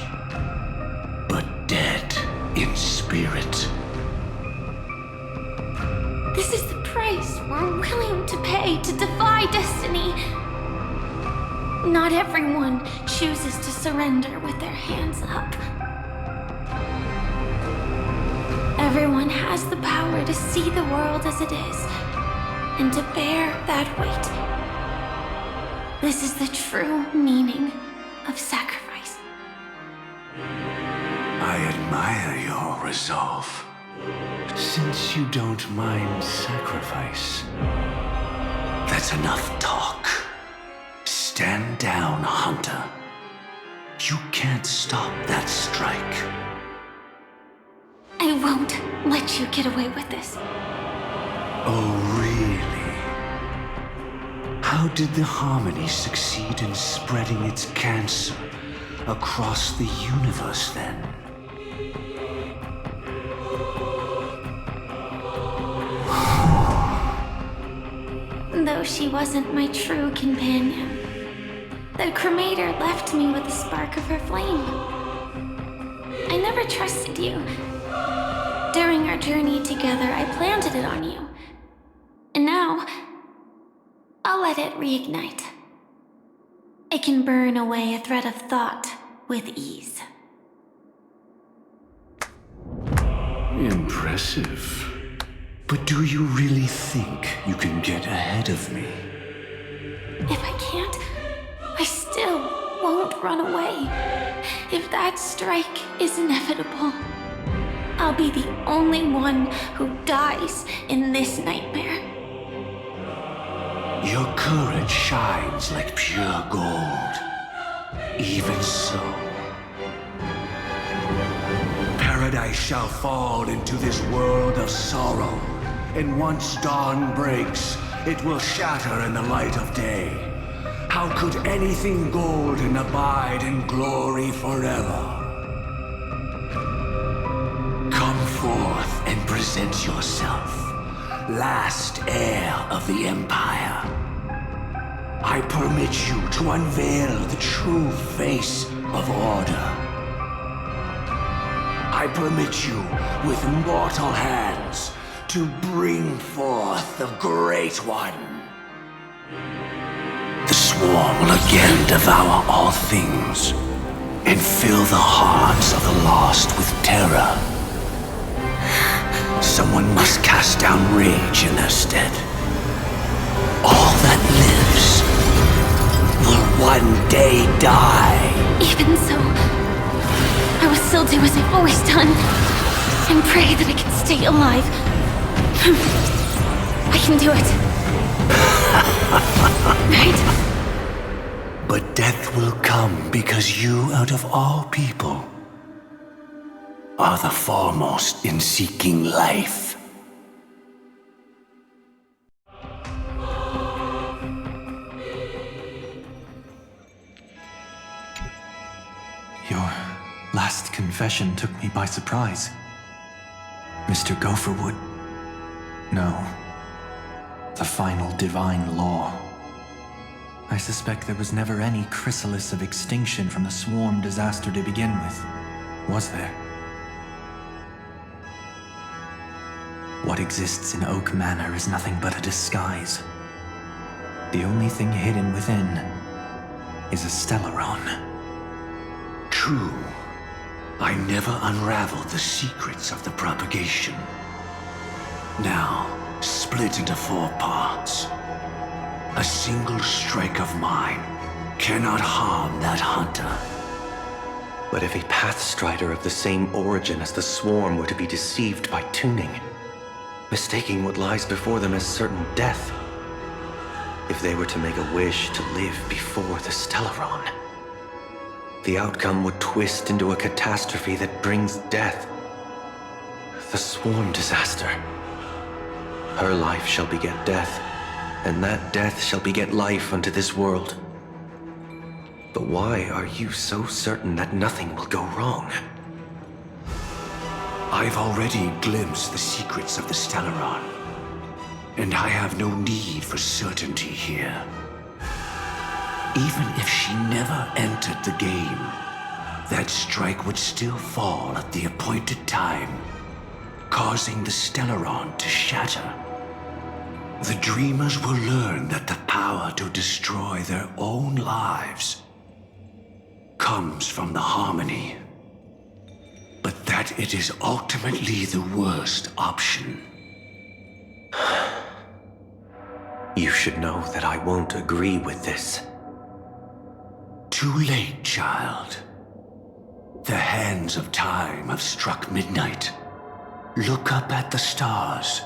Speaker 8: but dead in spirit.
Speaker 6: This is the price we're willing to pay to defy destiny. Not everyone chooses to surrender with their hands up. Everyone has the power to see the world as it is, and to bear that weight. This is the true meaning of sacrifice.
Speaker 8: I admire your resolve. Since you don't mind sacrifice, that's enough talk. Stand down, Hunter. You can't stop that strike.
Speaker 6: I won't let you get away with this.
Speaker 8: Oh, really? How did the Harmony succeed in spreading its cancer across the universe, then?
Speaker 6: Though she wasn't my true companion, the cremator left me with a spark of her flame. I never trusted you. During our journey together, I planted it on you. And now, I'll let it reignite. It can burn away a thread of thought with ease.
Speaker 8: Impressive. But do you really think you can get ahead of me?
Speaker 6: If I can't, I still won't run away. If that strike is inevitable, I'll be the only one who dies in this nightmare.
Speaker 8: Your courage shines like pure gold. Even so, paradise shall fall into this world of sorrow, and once dawn breaks, it will shatter in the light of day. How could anything golden abide in glory forever? Come forth and present yourself, last heir of the Empire. I permit you to unveil the true face of order. I permit you, with mortal hands, to bring forth the Great One. The Swarm will again devour all things, and fill the hearts of the lost with terror. Someone must cast down rage in their stead. All that lives will one day die.
Speaker 6: Even so, I will still do as I've always done, and pray that I can stay alive. I can do it. Right?
Speaker 8: But death will come because you, out of all people, are the foremost in seeking life.
Speaker 18: Your last confession took me by surprise. Mr. Gopherwood. No. The final divine law. I suspect there was never any chrysalis of extinction from the swarm disaster to begin with. Was there? What exists in Oak Manor is nothing but a disguise. The only thing hidden within is a Stellaron.
Speaker 8: True. I never unraveled the secrets of the propagation. Now, split into 4 parts. A single strike of mine cannot harm that hunter.
Speaker 14: But if a Pathstrider of the same origin as the Swarm were to be deceived by tuning, mistaking what lies before them as certain death, if they were to make a wish to live before the Stellaron, the outcome would twist into a catastrophe that brings death. The Swarm disaster. Her life shall beget death, and that death shall beget life unto this world. But why are you so certain that nothing will go wrong?
Speaker 8: I've already glimpsed the secrets of the Stellaron, and I have no need for certainty here. Even if she never entered the game, that strike would still fall at the appointed time, causing the Stellaron to shatter The dreamers will learn that the power to destroy their own lives comes from the harmony, but that it is ultimately the worst option.
Speaker 14: You should know that I won't agree with this.
Speaker 8: Too late, child. The hands of time have struck midnight. Look up at the stars.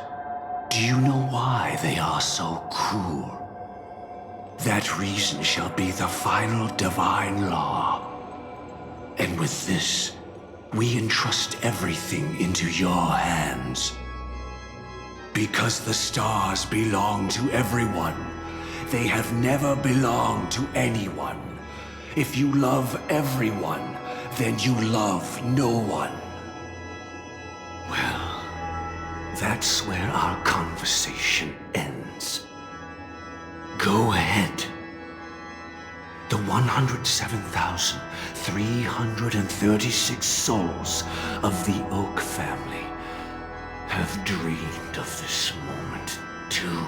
Speaker 8: Do you know why they are so cruel? That reason shall be the final divine law. And with this, we entrust everything into your hands. Because the stars belong to everyone, they have never belonged to anyone. If you love everyone, then you love no one. Well, that's where our conversation ends. Go ahead. The 107,336 souls of the Oak family have dreamed of this moment too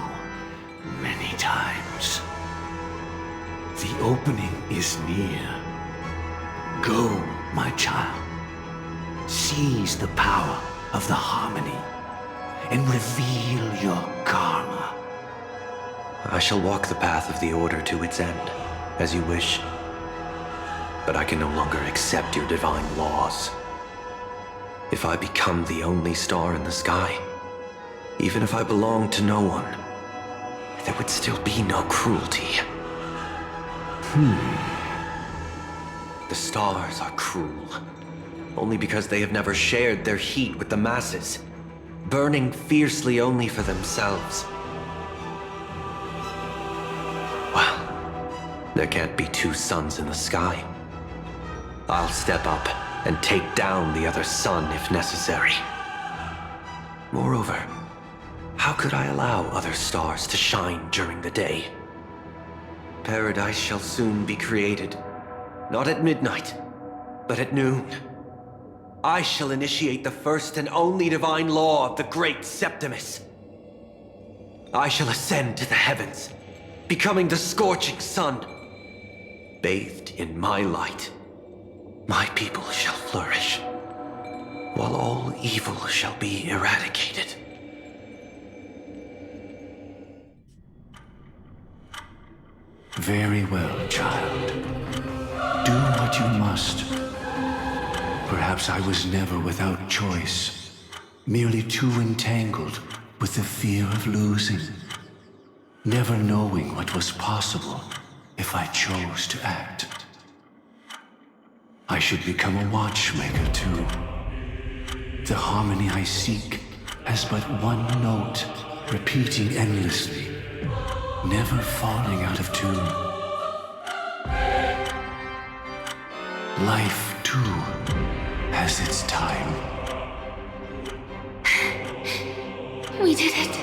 Speaker 8: many times. The opening is near. Go, my child. Seize the power of the harmony and reveal your karma.
Speaker 14: I shall walk the path of the Order to its end, as you wish. But I can no longer accept your divine laws. If I become the only star in the sky, even if I belong to no one, there would still be no cruelty. The stars are cruel, only because they have never shared their heat with the masses, burning fiercely only for themselves. Well, there can't be two suns in the sky. I'll step up and take down the other sun if necessary. Moreover, how could I allow other stars to shine during the day? Paradise shall soon be created, not at midnight, but at noon. I shall initiate the first and only divine law of the great Septimus. I shall ascend to the heavens, becoming the scorching sun. Bathed in my light, my people shall flourish, while all evil shall be eradicated.
Speaker 8: Very well, child. Do what you must. Perhaps I was never without choice, merely too entangled with the fear of losing, never knowing what was possible if I chose to act. I should become a watchmaker too. The harmony I seek has but one note, repeating endlessly, never falling out of tune. Life, too, has its time.
Speaker 6: We did it.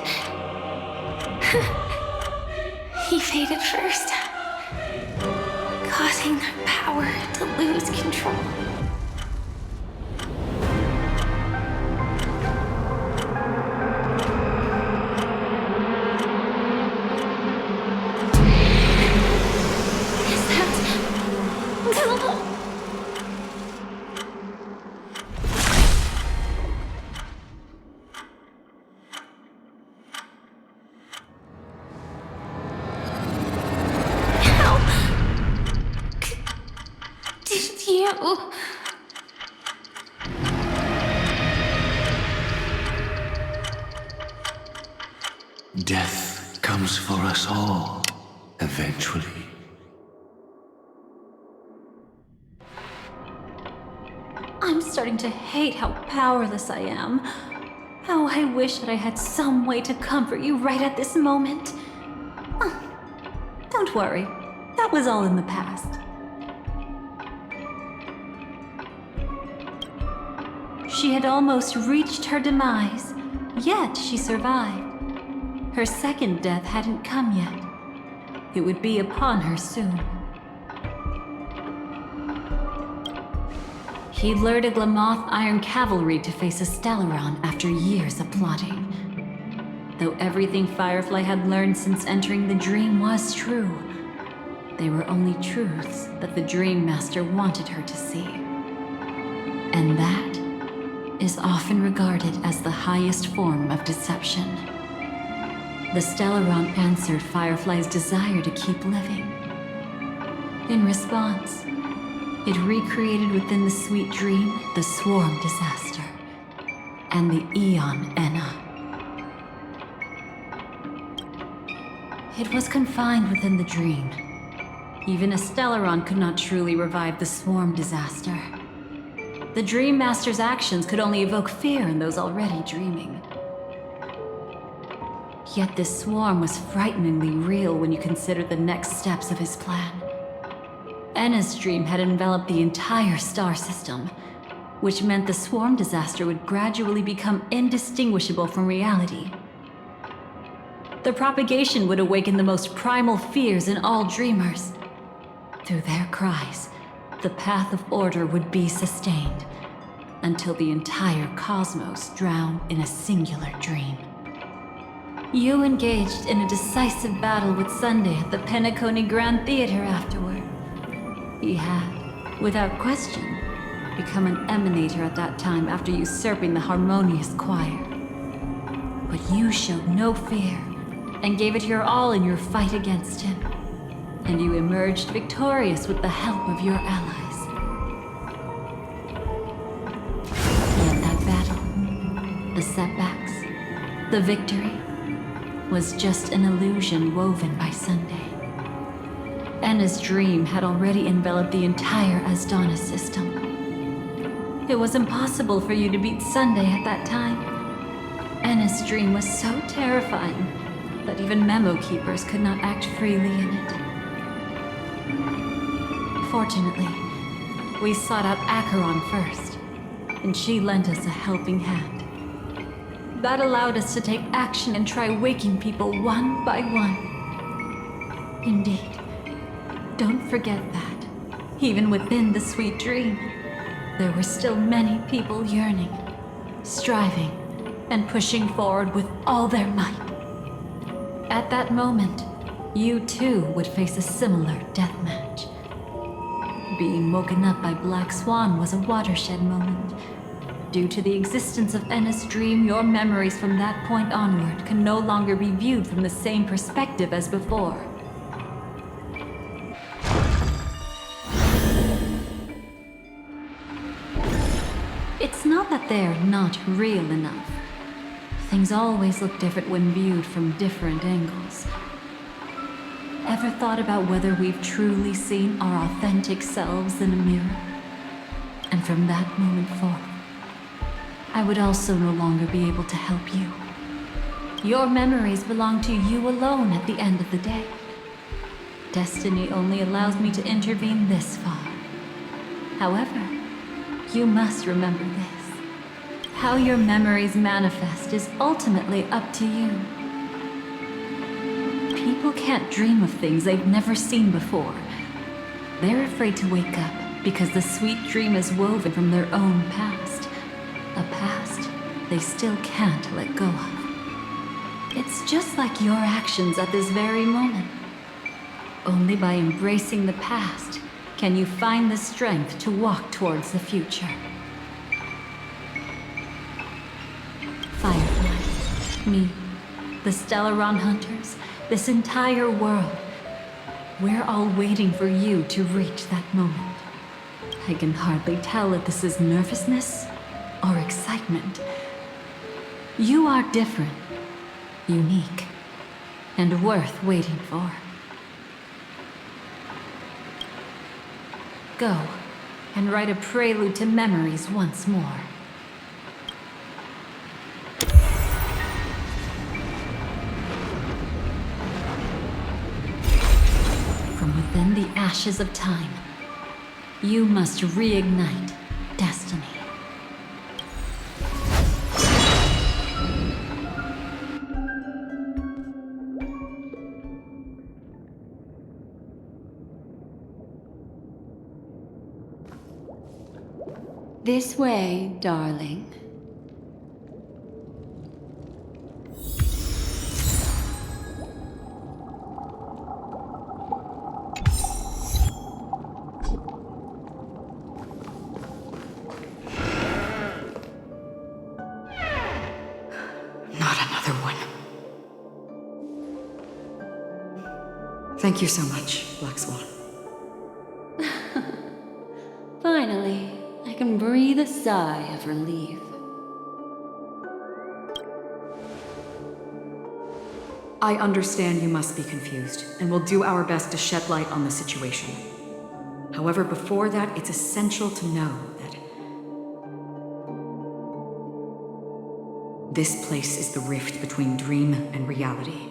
Speaker 6: He faded first, causing their power to lose control.
Speaker 8: Death comes for us all, eventually.
Speaker 5: I'm starting to hate how powerless I am. How I wish that I had some way to comfort you right at this moment. Oh, don't worry, that was all in the past. She had almost reached her demise, yet she survived. Her second death hadn't come yet. It would be upon her soon. He lured a Glamoth Iron Cavalry to face a Stellaron after years of plotting. Though everything Firefly had learned since entering the dream was true, they were only truths that the Dream Master wanted her to see. And that is often regarded as the highest form of deception. The Stellaron answered Firefly's desire to keep living. In response, it recreated within the sweet dream the Swarm disaster and the Eon Enna. It was confined within the dream. Even a Stellaron could not truly revive the Swarm disaster. The Dream Master's actions could only evoke fear in those already dreaming. Yet this swarm was frighteningly real when you consider the next steps of his plan. Enna's dream had enveloped the entire star system, which meant the swarm disaster would gradually become indistinguishable from reality. The propagation would awaken the most primal fears in all dreamers. Through their cries, the path of order would be sustained, until the entire cosmos drowned in a singular dream. You engaged in a decisive battle with Sunday at the Penacony Grand Theater afterward. He had, without question, become an emanator at that time after usurping the harmonious choir. But you showed no fear, and gave it your all in your fight against him. And you emerged victorious with the help of your allies. Yet that battle, the setbacks, the victory, was just an illusion woven by Sunday. Enna's dream had already enveloped the entire Asdana system. It was impossible for you to beat Sunday at that time. Enna's dream was so terrifying that even memo keepers could not act freely in it. Fortunately, we sought out Acheron first, and she lent us a helping hand. That allowed us to take action and try waking people one by one. Indeed, don't forget that, even within the sweet dream, there were still many people yearning, striving, and pushing forward with all their might. At that moment, you too would face a similar deathmatch. Being woken up by Black Swan was a watershed moment. Due to the existence of Enna's dream, your memories from that point onward can no longer be viewed from the same perspective as before. It's not that they're not real enough. Things always look different when viewed from different angles. Ever thought about whether we've truly seen our authentic selves in a mirror? And from that moment forth, I would also no longer be able to help you. Your memories belong to you alone at the end of the day. Destiny only allows me to intervene this far. However, you must remember this. How your memories manifest is ultimately up to you. People can't dream of things they've never seen before. They're afraid to wake up because the sweet dream is woven from their own past. A past they still can't let go of. It's just like your actions at this very moment. Only by embracing the past can you find the strength to walk towards the future. Firefly, me, the Stellaron Hunters, this entire world, we're all waiting for you to reach that moment. I can hardly tell if this is nervousness or excitement. You are different, unique, and worth waiting for. Go and write a prelude to memories once more. From within the ashes of time, you must reignite destiny.
Speaker 3: This way, darling.
Speaker 19: Thank you so much, Black Swan.
Speaker 3: Finally, I can breathe a sigh of relief.
Speaker 19: I understand you must be confused, and will do our best to shed light on the situation. However, before that, it's essential to know that this place is the rift between dream and reality.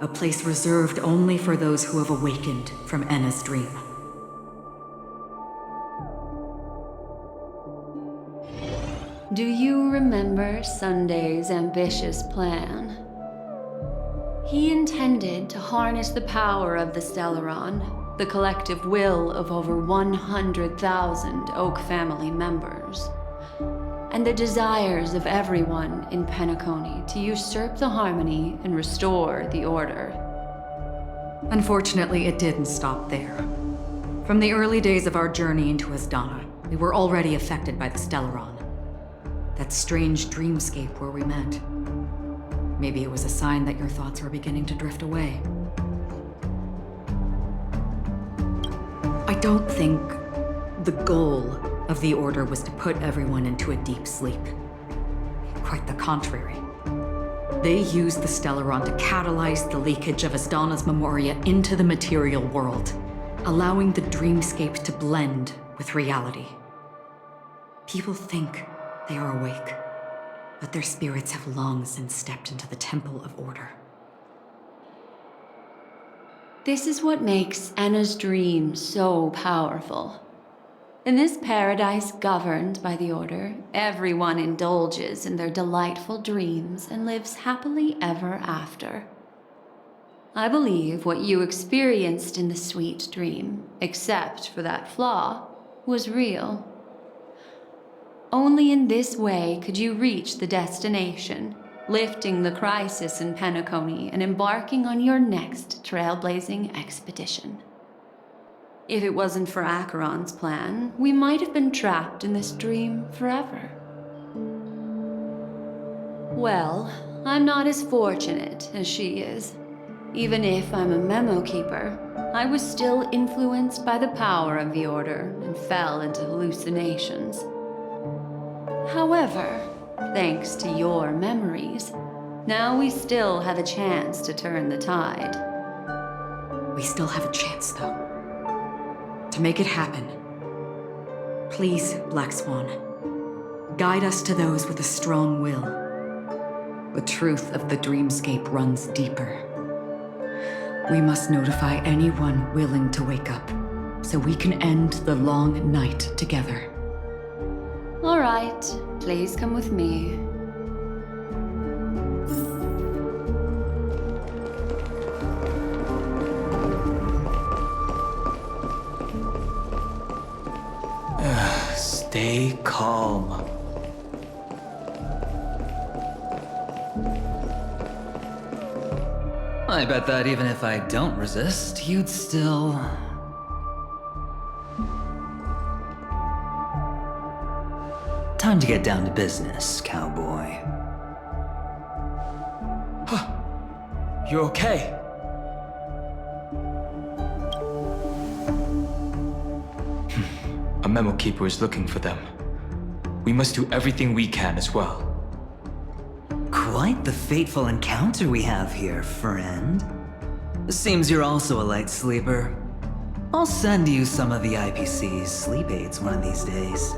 Speaker 19: A place reserved only for those who have awakened from Enna's dream.
Speaker 3: Do you remember Sunday's ambitious plan? He intended to harness the power of the Stellaron, the collective will of over 100,000 Oak family members, and the desires of everyone in Penacony to usurp the harmony and restore the order.
Speaker 19: Unfortunately, it didn't stop there. From the early days of our journey into Asdana, we were already affected by the Stellaron. That strange dreamscape where we met. Maybe it was a sign that your thoughts were beginning to drift away. I don't think the goal of the Order was to put everyone into a deep sleep. Quite the contrary. They used the Stellaron to catalyze the leakage of Asdana's memoria into the material world, allowing the dreamscape to blend with reality. People think they are awake, but their spirits have long since stepped into the Temple of Order.
Speaker 3: This is what makes Enna's dream so powerful. In this paradise governed by the Order, everyone indulges in their delightful dreams and lives happily ever after. I believe what you experienced in the sweet dream, except for that flaw, was real. Only in this way could you reach the destination, lifting the crisis in Penacony and embarking on your next trailblazing expedition. If it wasn't for Acheron's plan, we might have been trapped in this dream forever. Well, I'm not as fortunate as she is. Even if I'm a memo keeper, I was still influenced by the power of the Order and fell into hallucinations. However, thanks to your memories, now we still have a chance to turn the tide.
Speaker 19: We still have a chance, though. To make it happen, please, Black Swan, guide us to those with a strong will. The truth of the dreamscape runs deeper. We must notify anyone willing to wake up, so we can end the long night together.
Speaker 3: All right, please come with me.
Speaker 18: Stay calm.
Speaker 10: I bet that even if I don't resist, you'd still... Time to get down to business, cowboy.
Speaker 18: You okay?
Speaker 20: A memo keeper is looking for them. We must do everything we can as well.
Speaker 10: Quite the fateful encounter we have here, friend. Seems you're also a light sleeper. I'll send you some of the IPC's sleep aids one of these days.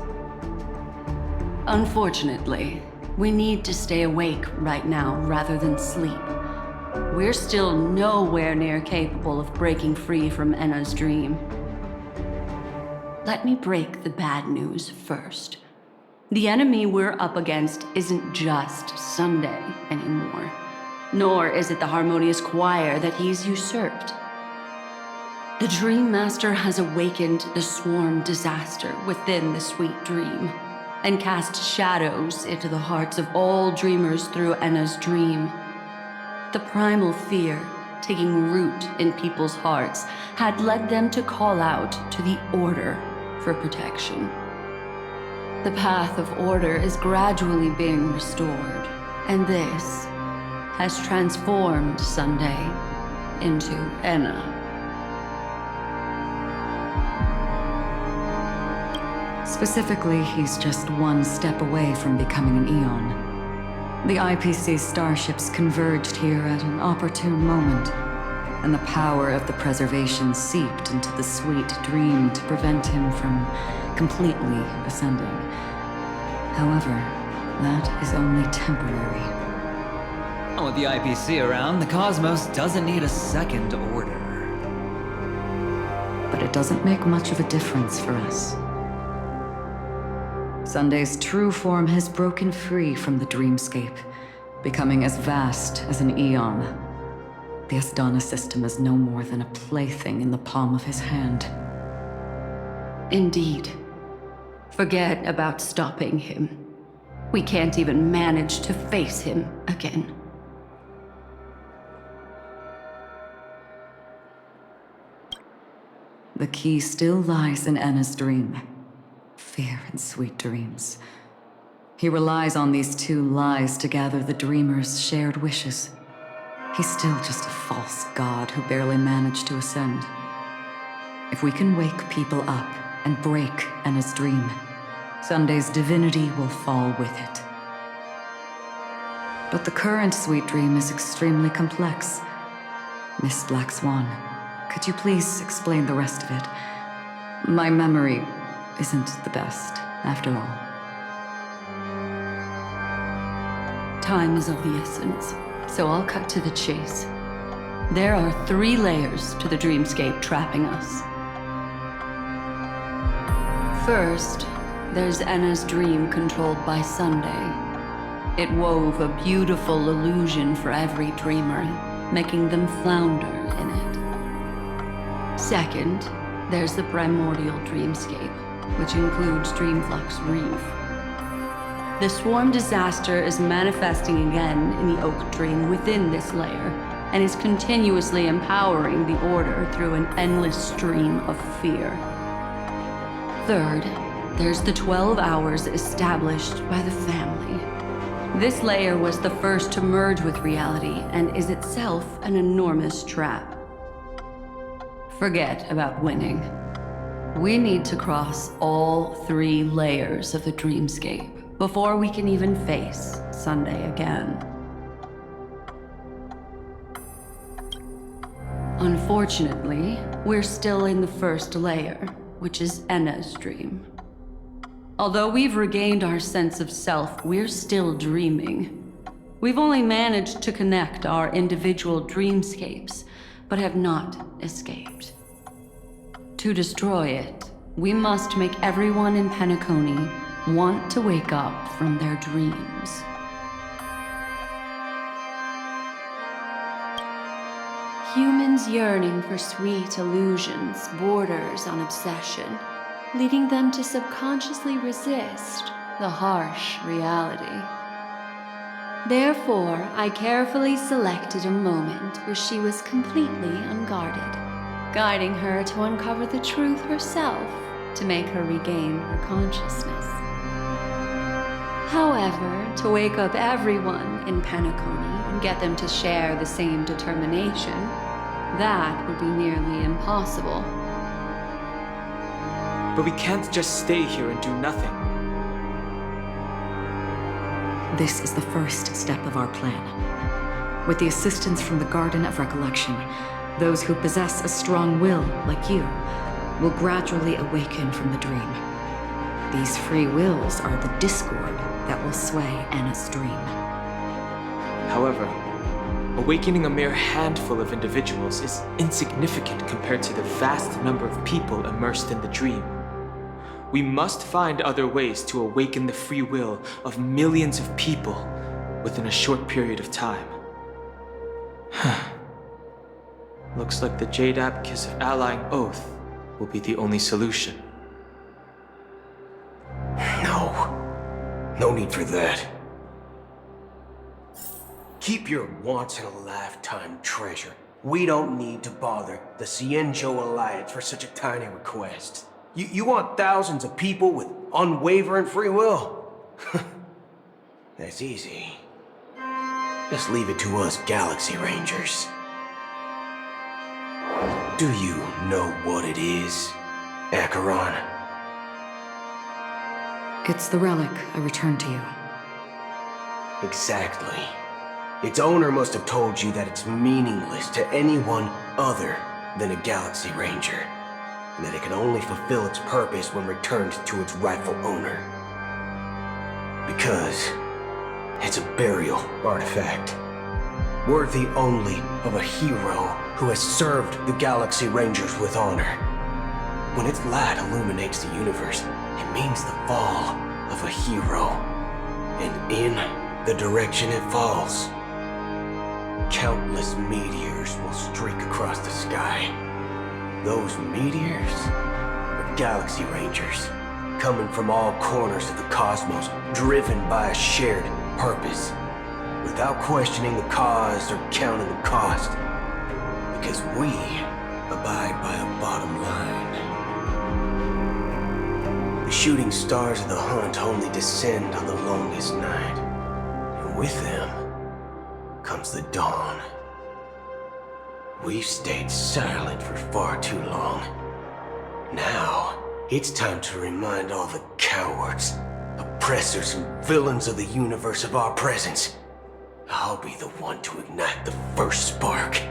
Speaker 3: Unfortunately, we need to stay awake right now rather than sleep. We're still nowhere near capable of breaking free from Enna's dream. Let me break the bad news first. The enemy we're up against isn't just Sunday anymore, nor is it the harmonious choir that he's usurped. The Dream Master has awakened the swarm disaster within the sweet dream, and cast shadows into the hearts of all dreamers through Enna's dream. The primal fear taking root in people's hearts had led them to call out to the Order for protection. The path of order is gradually being restored, and this has transformed Sunday into Enna.
Speaker 19: Specifically, he's just one step away from becoming an Eon. The IPC starships converged here at an opportune moment, and the power of the preservation seeped into the sweet dream to prevent him from completely ascending. However, that is only temporary.
Speaker 10: With the IPC around, the cosmos doesn't need a second order.
Speaker 19: But it doesn't make much of a difference for us. Sunday's true form has broken free from the dreamscape, becoming as vast as an eon. The Asdana system is no more than a plaything in the palm of his hand.
Speaker 3: Indeed. Forget about stopping him. We can't even manage to face him again.
Speaker 19: The key still lies in Enna's dream. Fear and sweet dreams. He relies on these two lies to gather the dreamer's shared wishes. He's still just a false god who barely managed to ascend. If we can wake people up and break Enna's dream, Sunday's divinity will fall with it. But the current sweet dream is extremely complex. Miss Black Swan, could you please explain the rest of it? My memory isn't the best, after all.
Speaker 3: Time is of the essence, so I'll cut to the chase. There are 3 layers to the dreamscape trapping us. First, there's Enna's dream controlled by Sunday. It wove a beautiful illusion for every dreamer, making them flounder in it. Second, there's the primordial dreamscape, which includes Dreamflux Reef. The swarm disaster is manifesting again in the Oak Dream within this layer, and is continuously empowering the Order through an endless stream of fear. Third, there's the 12 hours established by the family. This layer was the first to merge with reality, and is itself an enormous trap. Forget about winning. We need to cross all 3 layers of the dreamscape before we can even face Sunday again. Unfortunately, we're still in the first layer, which is Enna's dream. Although we've regained our sense of self, we're still dreaming. We've only managed to connect our individual dreamscapes, but have not escaped. To destroy it, we must make everyone in Penacony want to wake up from their dreams. Humans yearning for sweet illusions borders on obsession, leading them to subconsciously resist the harsh reality. Therefore, I carefully selected a moment where she was completely unguarded, guiding her to uncover the truth herself to make her regain her consciousness. However, to wake up everyone in Penacony and get them to share the same determination, that would be nearly impossible.
Speaker 20: But we can't just stay here and do nothing.
Speaker 19: This is the first step of our plan. With the assistance from the Garden of Recollection, those who possess a strong will, like you, will gradually awaken from the dream. These free wills are the discord that will sway Enna's dream.
Speaker 20: However, awakening a mere handful of individuals is insignificant compared to the vast number of people immersed in the dream. We must find other ways to awaken the free will of millions of people within a short period of time. Looks like the Jade Abacus of Allying Oath will be the only solution.
Speaker 16: No need for that. Keep your once-in-a-lifetime treasure. We don't need to bother the Cienjo Alliance for such a tiny request. You want thousands of people with unwavering free will? That's easy. Just leave it to us Galaxy Rangers. Do you know what it is, Acheron?
Speaker 12: It's the relic I returned to you.
Speaker 16: Exactly. Its owner must have told you that it's meaningless to anyone other than a Galaxy Ranger, and that it can only fulfill its purpose when returned to its rightful owner. Because it's a burial artifact, worthy only of a hero who has served the Galaxy Rangers with honor. When its light illuminates the universe, it means the fall of a hero, and in the direction it falls, countless meteors will streak across the sky. Those meteors are Galaxy Rangers, coming from all corners of the cosmos, driven by a shared purpose, without questioning the cause or counting the cost, because we abide by a bottom line. The shooting stars of the hunt only descend on the longest night, and with them comes the dawn. We've stayed silent for far too long. Now, it's time to remind all the cowards, oppressors, and villains of the universe of our presence. I'll be the one to ignite the first spark.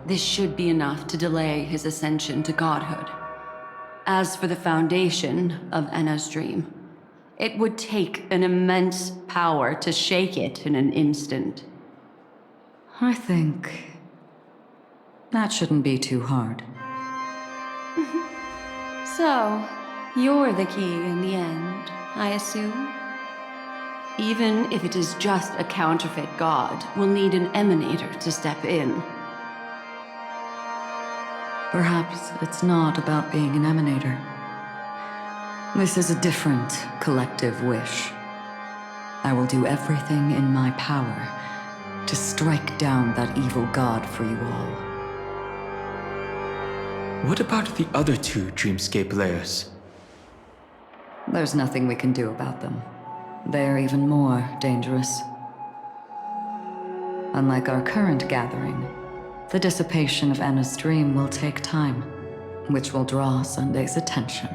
Speaker 3: This should be enough to delay his ascension to godhood. As for the foundation of Enna's dream, it would take an immense power to shake it in an instant.
Speaker 12: I think that shouldn't be too hard.
Speaker 3: So, you're the key in the end, I assume? Even if it is just a counterfeit god, we'll need an emanator to step in.
Speaker 12: Perhaps it's not about being an emanator. This is a different collective wish. I will do everything in my power to strike down that evil god for you all.
Speaker 20: What about the other two Dreamscape layers?
Speaker 12: There's nothing we can do about them. They're even more dangerous. Unlike our current gathering, the dissipation of Enna's dream will take time, which will draw Sunday's attention.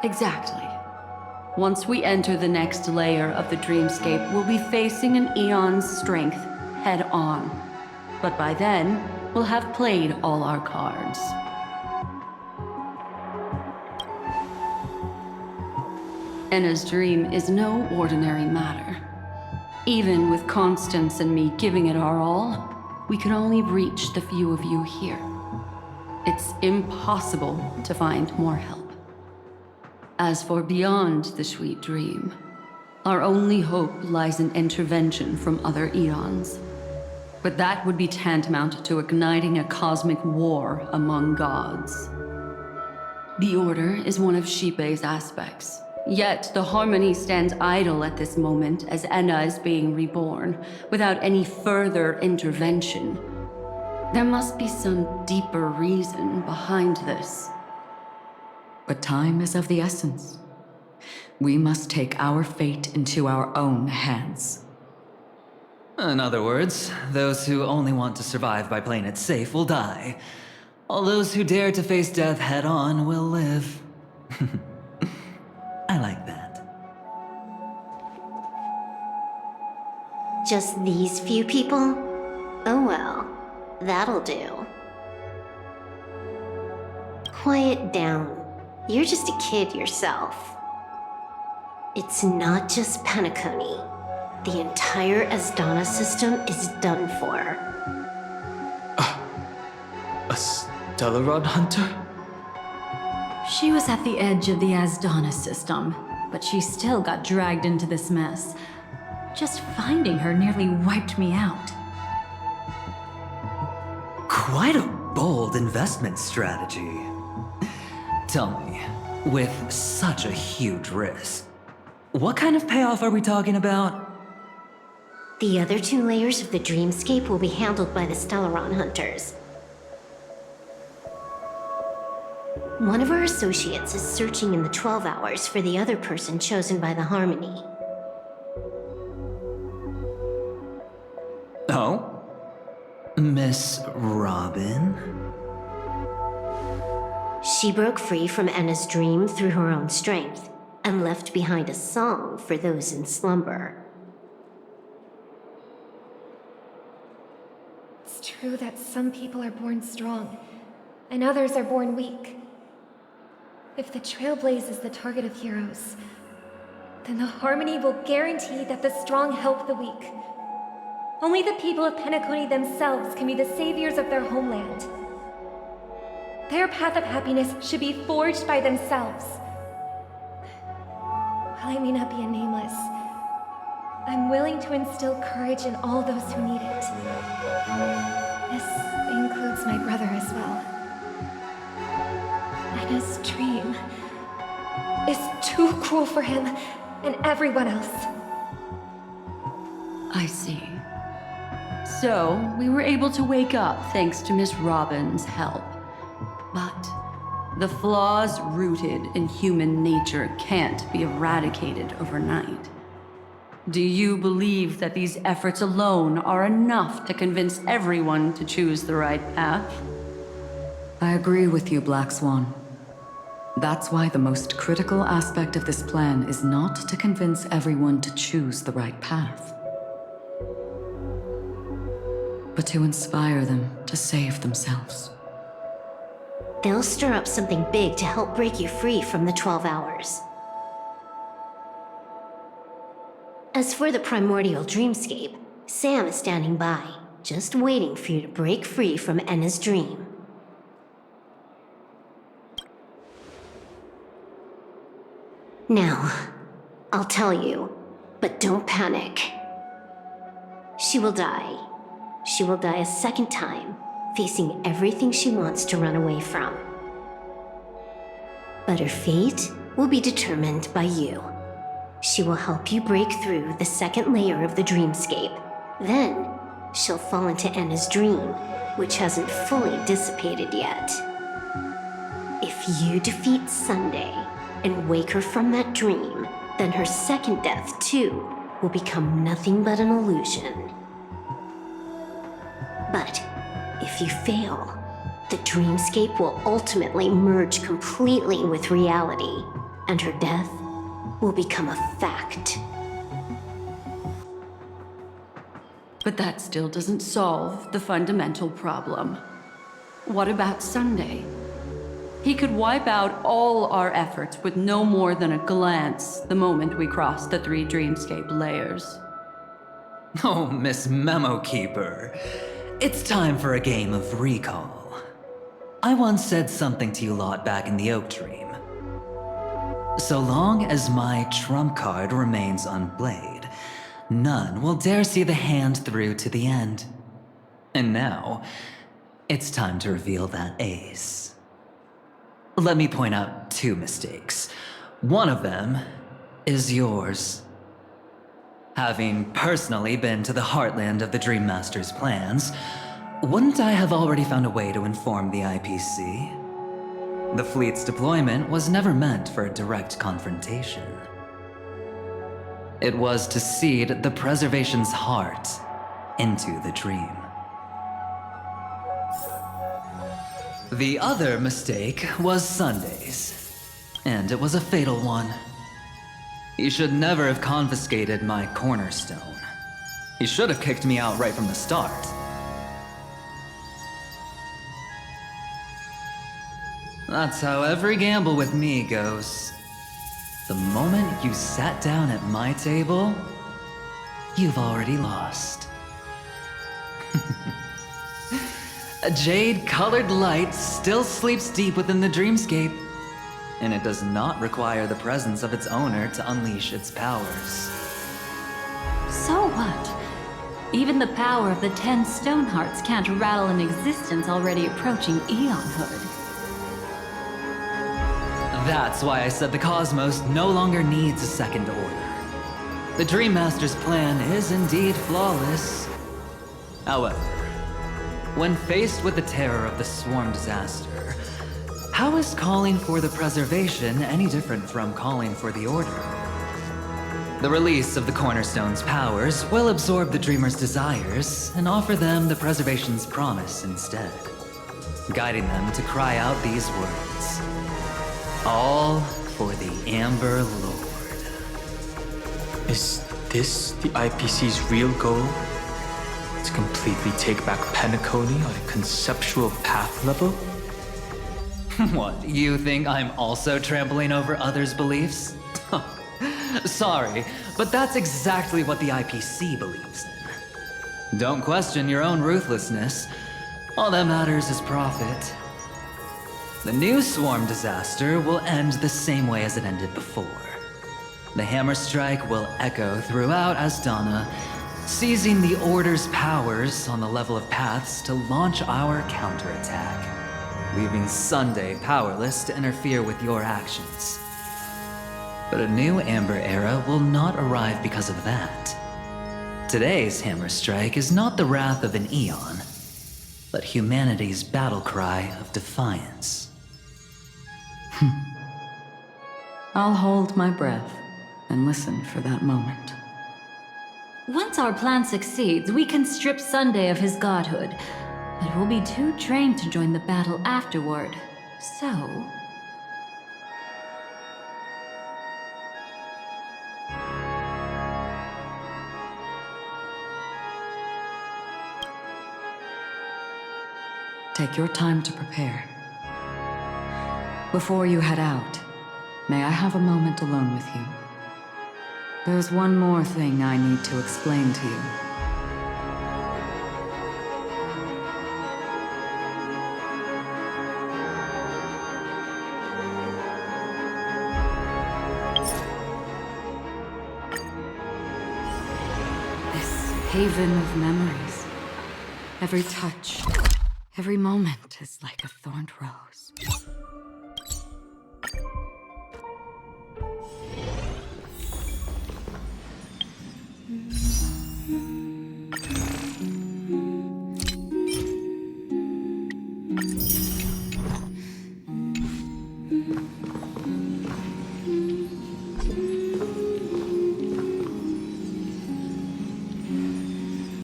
Speaker 3: Exactly. Once we enter the next layer of the dreamscape, we'll be facing an eon's strength head on. But by then, we'll have played all our cards. Enna's dream is no ordinary matter. Even with Constance and me giving it our all, we can only reach the few of you here. It's impossible to find more help. As for beyond the sweet dream, our only hope lies in intervention from other eons. But that would be tantamount to igniting a cosmic war among gods. The Order is one of Xipe's aspects. Yet the Harmony stands idle at this moment as Enna is being reborn, without any further intervention. There must be some deeper reason behind this.
Speaker 12: But time is of the essence. We must take our fate into our own hands.
Speaker 10: In other words, those who only want to survive by playing it safe will die. All those who dare to face death head-on will live. I like that.
Speaker 15: Just these few people? Oh well, that'll do. Quiet down. You're just a kid yourself. It's not just Penacony. The entire Asdana system is done for.
Speaker 20: A Stellaron hunter?
Speaker 5: She was at the edge of the Asdana system, but she still got dragged into this mess. Just finding her nearly wiped me out.
Speaker 10: Quite a bold investment strategy. Tell me, with such a huge risk, what kind of payoff are we talking about?
Speaker 15: The other two layers of the dreamscape will be handled by the Stellaron hunters. One of our associates is searching in the 12 hours for the other person chosen by the Harmony.
Speaker 10: Oh? Miss Robin?
Speaker 15: She broke free from Enna's dream through her own strength and left behind a song for those in slumber.
Speaker 6: It's true that some people are born strong, and others are born weak. If the Trailblaze is the target of heroes, then the Harmony will guarantee that the strong help the weak. Only the people of Penacony themselves can be the saviors of their homeland. Their path of happiness should be forged by themselves. While I may not be a nameless, I'm willing to instill courage in all those who need it. This includes my brother as well. Enna's dream is too cruel for him and everyone else.
Speaker 3: I see. So, we were able to wake up thanks to Miss Robin's help. But the flaws rooted in human nature can't be eradicated overnight. Do you believe that these efforts alone are enough to convince everyone to choose the right path?
Speaker 19: I agree with you, Black Swan. That's why the most critical aspect of this plan is not to convince everyone to choose the right path, but to inspire them to save themselves.
Speaker 15: They'll stir up something big to help break you free from the 12 hours. As for the primordial dreamscape, Sam is standing by, just waiting for you to break free from Enna's dream. Now, I'll tell you, but don't panic. She will die. She will die a second time, facing everything she wants to run away from. But her fate will be determined by you. She will help you break through the second layer of the dreamscape. Then, she'll fall into Enna's dream, which hasn't fully dissipated yet. If you defeat Sunday and wake her from that dream, then her second death, too, will become nothing but an illusion. But if you fail, the dreamscape will ultimately merge completely with reality, and her death will become a fact.
Speaker 3: But that still doesn't solve the fundamental problem. What about Sunday? He could wipe out all our efforts with no more than a glance the moment we cross the 3 dreamscape layers.
Speaker 10: Oh, Miss Memo Keeper. It's time for a game of recall. I once said something to you lot back in the Oak Dream. So long as my trump card remains unplayed, none will dare see the hand through to the end. And now, it's time to reveal that ace. Let me point out 2 mistakes. One of them is yours. Having personally been to the heartland of the Dream Master's plans, wouldn't I have already found a way to inform the IPC? The fleet's deployment was never meant for a direct confrontation. It was to seed the preservation's heart into the dream. The other mistake was Sundays, and it was a fatal one. He should never have confiscated my cornerstone. He should have kicked me out right from the start. That's how every gamble with me goes. The moment you sat down at my table, you've already lost. A jade-colored light still sleeps deep within the dreamscape, and it does not require the presence of its owner to unleash its powers.
Speaker 2: So what? Even the power of the 10 stone hearts can't rattle an existence already approaching eonhood.
Speaker 10: That's why I said the cosmos no longer needs a second order. The Dream Master's plan is indeed flawless. However, when faced with the terror of the swarm disaster, how is calling for the preservation any different from calling for the order? The release of the Cornerstone's powers will absorb the Dreamer's desires and offer them the Preservation's promise instead, guiding them to cry out these words. All for the Amber Lord.
Speaker 20: Is this the IPC's real goal? To completely take back Penacony on a conceptual path level?
Speaker 10: What, you think I'm also trampling over others' beliefs? Sorry, but that's exactly what the IPC believes in. Don't question your own ruthlessness. All that matters is profit. The new swarm disaster will end the same way as it ended before. The hammer strike will echo throughout Asdana, seizing the Order's powers on the level of paths to launch our counterattack, leaving Sunday powerless to interfere with your actions. But a new Amber Era will not arrive because of that. Today's hammer strike is not the wrath of an eon, but humanity's battle cry of defiance.
Speaker 19: I'll hold my breath and listen for that moment.
Speaker 2: Once our plan succeeds, we can strip Sunday of his godhood, but we'll be too drained to join the battle afterward. So...
Speaker 19: Take your time to prepare. Before you head out, may I have a moment alone with you? There's one more thing I need to explain to you. This haven of memories. Every touch, every moment is like a thorned rose.